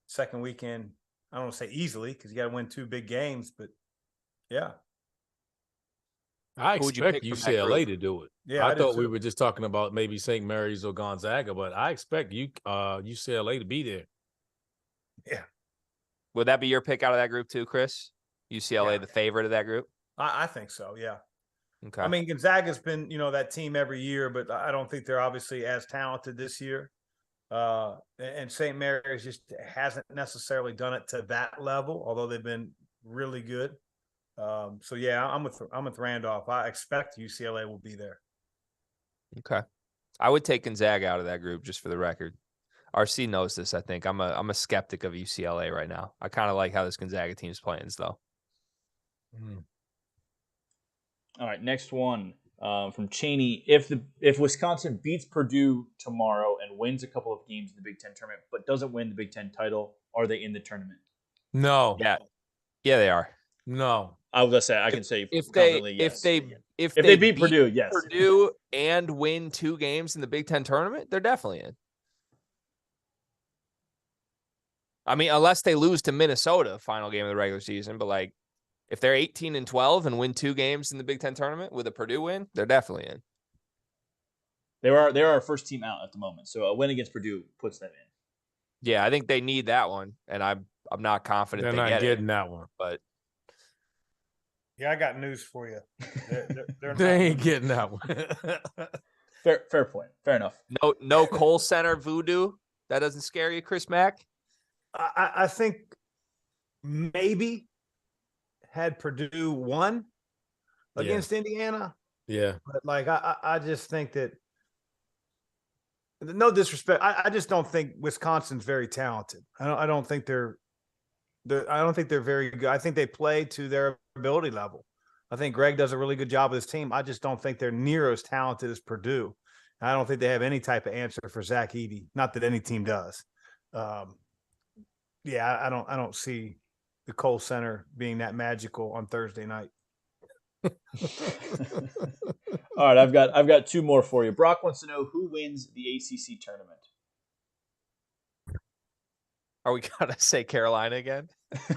second weekend. I don't want to say easily because you got to win 2 big games, but yeah. I Who would you expect pick from that UCLA group? to do it. Yeah, I I do thought we too. were just talking about maybe St. Mary's or Gonzaga, but I expect UCLA to be there. Yeah. Would that be your pick out of that group too, Chris? UCLA, Yeah. the favorite of that group? I think so. Yeah. Okay. I mean, Gonzaga's been, you know, that team every year, but I don't think they're obviously as talented this year. And St. Mary's just hasn't necessarily done it to that level, although they've been really good. So yeah, I'm with Randolph. I expect UCLA will be there. Okay. I would take Gonzaga out of that group just for the record. RC knows this, I think. I'm a skeptic of UCLA right now. I kind of like how this Gonzaga team's playing, though. All right, next one from Cheney. If Wisconsin beats Purdue tomorrow and wins a couple of games in the Big Ten tournament, but doesn't win the Big Ten title, are they in the tournament? No. Yeah, they are. No. I was gonna say I can say If confidently they beat Purdue, yes. Purdue and win 2 games in the Big Ten tournament, they're definitely in. I mean, unless they lose to Minnesota, final game of the regular season, but like if they're 18-12 and win 2 games in the Big Ten tournament with a Purdue win, they're definitely in. They're our first team out at the moment, so a win against Purdue puts them in. Yeah, I think they need that one, and I'm not confident They're they not get getting it, that one. but Yeah, I got news for you. They're They not- ain't getting that one. Fair point. Fair enough. no Cole Center voodoo. That doesn't scare you, Chris Mack? I think maybe had Purdue won against Indiana, Yeah. but like I just think that no disrespect, I just don't think Wisconsin's very talented. I don't think they're very good. I think they play to their ability level. I think Greg does a really good job with his team. I just don't think they're near as talented as Purdue. I don't think they have any type of answer for Zach Edey. Not that any team does. Yeah, I don't see the Kohl Center being that magical on Thursday night. All right, I've got 2 more for you. Brock wants to know who wins the ACC tournament. Are we gonna say Carolina again?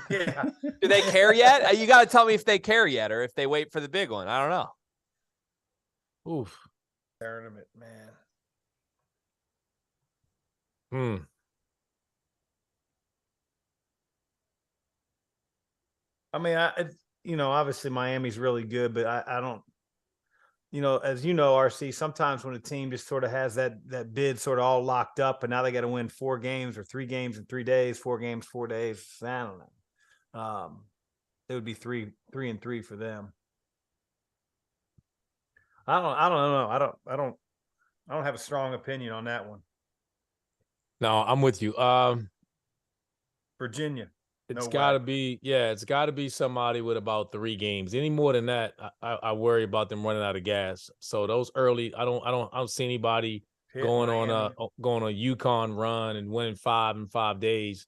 Yeah. Do they care yet? You got to tell me if they care yet, or if they wait for the big one. I don't know. Oof. Tournament, man. I mean, obviously Miami's really good, but I don't, as you know, RC, sometimes when a team just sort of has that bid sort of all locked up and now they got to win 4 games or 3 games in 3 days, 4 games, 4 days. I don't know. It would be 3-3 for them. I don't know. I don't have a strong opinion on that one. No, I'm with you. Virginia. It's got to be somebody with about 3 games. Any more than that, I worry about them running out of gas. So those early, I don't see anybody going on a UConn run and winning 5 in 5 days.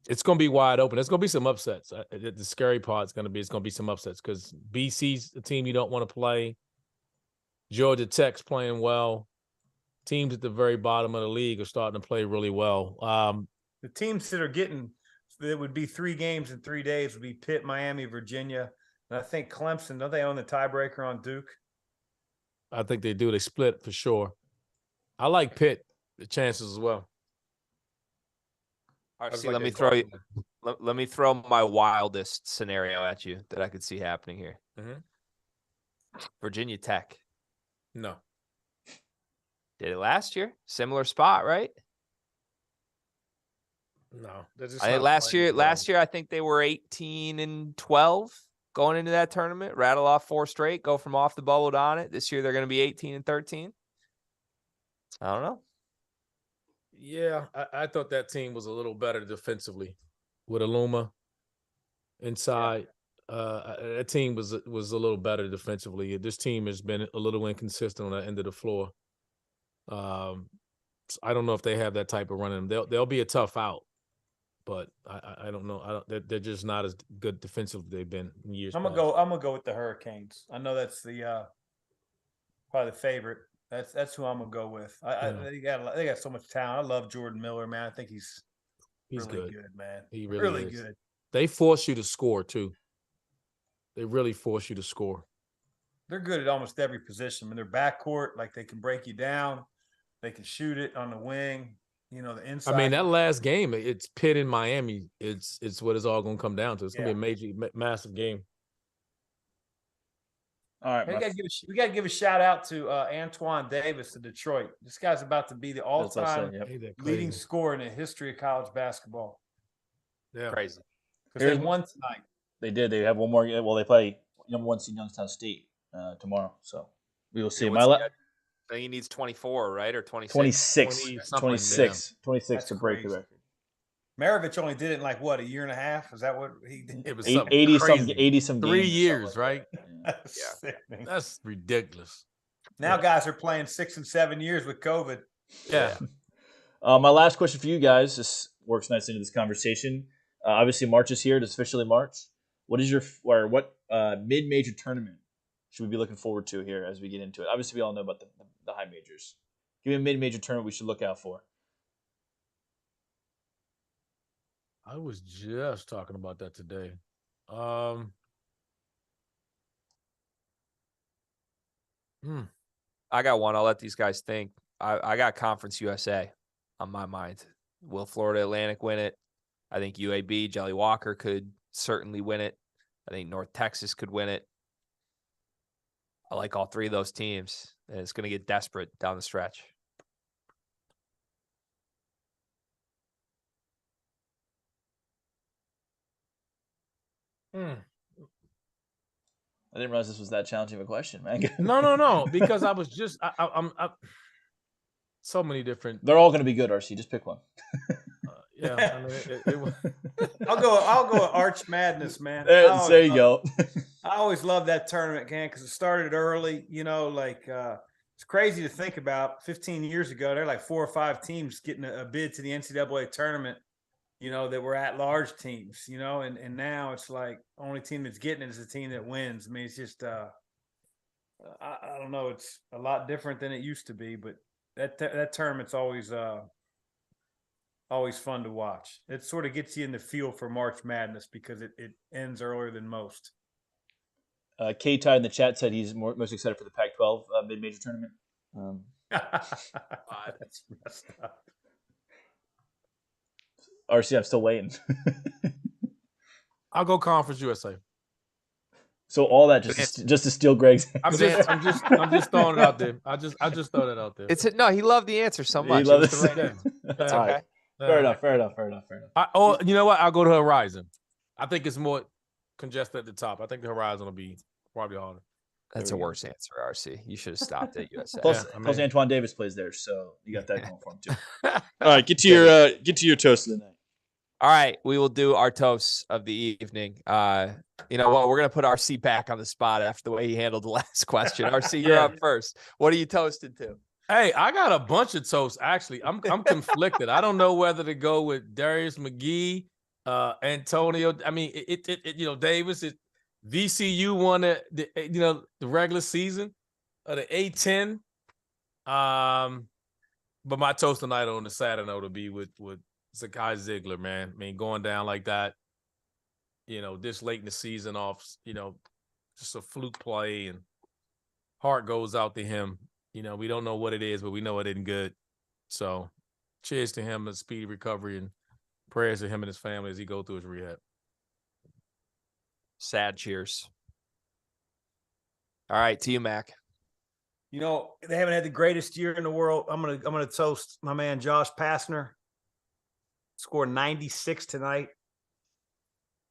It's going to be wide open. There's going to be some upsets. The scary part is going to be some upsets because BC's a team you don't want to play. Georgia Tech's playing well. Teams at the very bottom of the league are starting to play really well. The teams that would be 3 games in 3 days would be Pitt, Miami, Virginia, And I think Clemson, don't they own the tiebreaker on Duke? I think they do. They split for sure. I like Pitt, the chances as well. RC, let me throw you. Let me throw my wildest scenario at you that I could see happening here. Virginia Tech. No. Did it last year? Similar spot, right? No. Last year, I think they were 18-12 going into that tournament. Rattle off 4 straight, go from off the bubble to on it. This year, they're going to be 18-13. I don't know. Yeah, I thought that team was a little better defensively with Aluma inside. That team was a little better defensively. This team has been a little inconsistent on the end of the floor. I don't know if they have that type of running. They'll be a tough out, but I don't know. They're just not as good defensively they've been in years. I'm gonna go with the Hurricanes. I know that's the probably the favorite. That's who I'm gonna go with. They got so much talent. I love Jordan Miller, man. I think he's really good, man. He really is. Good. They force you to score too. They really force you to score. They're good at almost every position. When they're backcourt, like they can break you down. They can shoot it on the wing. You know, the inside. I mean, that last game, it's Pitt in Miami. It's what it's all gonna come down to. It's gonna be a massive game. All right, we got to give a shout out to Antoine Davis of Detroit. This guy's about to be the all-time leading scorer in the history of college basketball. Yeah, crazy. Because they won tonight. They did. They have one more. Well, they play number 1 seed Youngstown State tomorrow, so we will see. I think he needs 24, right, or 26? 26 to break the record. Maravich only did it in like what, a year and a half? Is that what he did? It was 80 some 3 games, years, right? Yeah, that's ridiculous. Now guys are playing 6 and 7 years with COVID. Yeah. My last question for you guys. This works nice into this conversation. Obviously, March is here. It's officially March. What mid-major tournament should we be looking forward to here as we get into it? Obviously, we all know about the high majors. Give me a mid-major tournament we should look out for. I was just talking about that today. I got one. I'll let these guys think. I got Conference USA on my mind. Will Florida Atlantic win it? I think UAB, Jelly Walker could certainly win it. I think North Texas could win it. I like all 3 of those teams, and it's going to get desperate down the stretch. I didn't realize this was that challenging of a question, man. No. Because I was just I'm so many different. They're all going to be good. RC, just pick one. Yeah, I mean, I'll go with Arch Madness, man. There you go. I always loved that tournament, man, because it started early. You know, like it's crazy to think about. 15 years ago, there were like 4 or 5 teams getting a bid to the NCAA tournament. You know, that were at-large teams. You know, and now it's like the only team that's getting it is the team that wins. I mean, it's just I don't know. It's a lot different than it used to be, but that tournament's always fun to watch. It sort of gets you in the feel for March Madness because it ends earlier than most. K-Tide in the chat said he's most excited for the Pac-12 mid-major tournament. That's messed up. RC, I'm still waiting. I'll go Conference USA. So all that just to steal Greg's answer. I'm just throwing it out there. I just throw that out there. He loved the answer so much. He loved it. That's okay. Right. Fair enough. You know what? I'll go to Horizon. I think it's more congested at the top. I think the Horizon will be probably harder. That's a worse answer, RC. You should have stopped at USA. Plus Antoine Davis plays there, so you got that going for him too. All right, get to your toast of the night. All right, we will do our toasts of the evening. You know what? We're gonna put RC back on the spot after the way he handled the last question. RC, you're up first. What are you toasted to? Hey, I got a bunch of toasts. Actually, I'm conflicted. I don't know whether to go with Darius McGee, Antonio. I mean, Davis. VCU won the regular season of the A10. But my toast tonight on the Saturday note would be with Zakai Ziegler, man. I mean, going down like that, this late in the season off, just a fluke play, and heart goes out to him. You know, we don't know what it is, but we know it isn't good. So cheers to him, a speedy recovery, and prayers to him and his family as he go through his rehab. Sad cheers. All right, to you, Mac. You know, they haven't had the greatest year in the world. I'm gonna toast my man Josh Pastner. Scored 96 tonight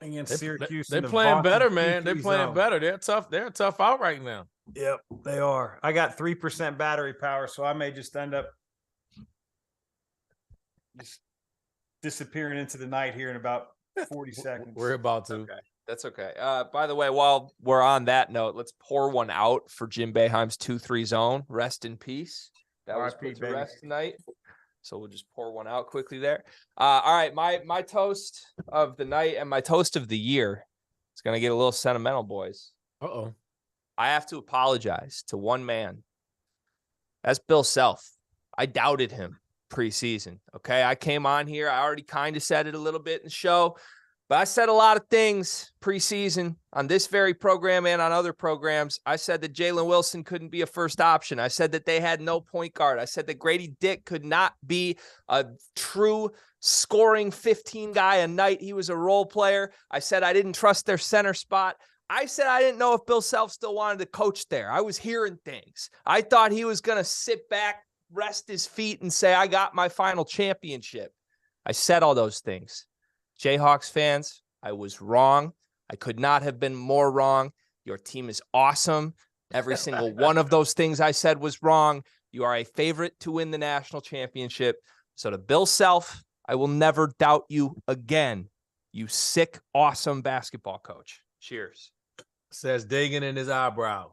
against Syracuse. They're playing better, man. They're playing better. They're tough. They're tough out right now. Yep, they are. I got 3% battery power, so I may just end up just disappearing into the night here in about 40 seconds. We're about to. Okay. That's okay. By the way, while we're on that note, let's pour one out for Jim Boeheim's 2-3 zone. Rest in peace. That was put to rest tonight. So we'll just pour one out quickly there. All right, my toast of the night and my toast of the year is going to get a little sentimental, boys. Uh-oh. I have to apologize to one man. That's Bill Self. I doubted him preseason, okay? I came on here. I already kind of said it a little bit in the show. But I said a lot of things preseason on this very program and on other programs. I said that Jalen Wilson couldn't be a first option. I said that they had no point guard. I said that Grady Dick could not be a true scoring 15 guy a night. He was a role player. I said I didn't trust their center spot. I said I didn't know if Bill Self still wanted to coach there. I was hearing things. I thought he was going to sit back, rest his feet, and say, I got my final championship. I said all those things. Jayhawks fans, I was wrong. I could not have been more wrong. Your team is awesome. Every single one of those things I said was wrong. You are a favorite to win the national championship. So to Bill Self, I will never doubt you again. You sick, awesome basketball coach. Cheers. Says Dagan in his eyebrows.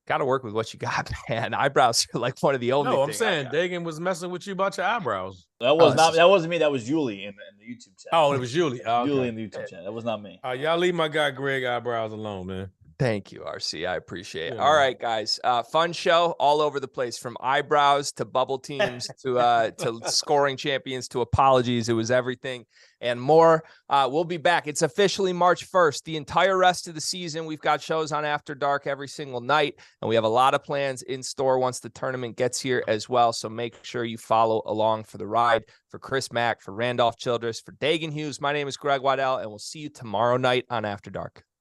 Got to work with what you got, man. Eyebrows are like one of the only. No, I'm saying Dagan was messing with you about your eyebrows. That wasn't me. That was Julie in the YouTube chat. Oh, it was Julie. Oh, Julie in the YouTube chat. That was not me. Y'all leave my guy Greg eyebrows alone, man. Thank you, RC. I appreciate it. Yeah. All right, guys. Fun show all over the place, from eyebrows to bubble teams to scoring champions to apologies. It was everything and more. We'll be back. It's officially March 1st. The entire rest of the season, we've got shows on After Dark every single night, and we have a lot of plans in store once the tournament gets here as well. So make sure you follow along for the ride. For Chris Mack, for Randolph Childress, for Dagan Hughes, my name is Greg Waddell, and we'll see you tomorrow night on After Dark.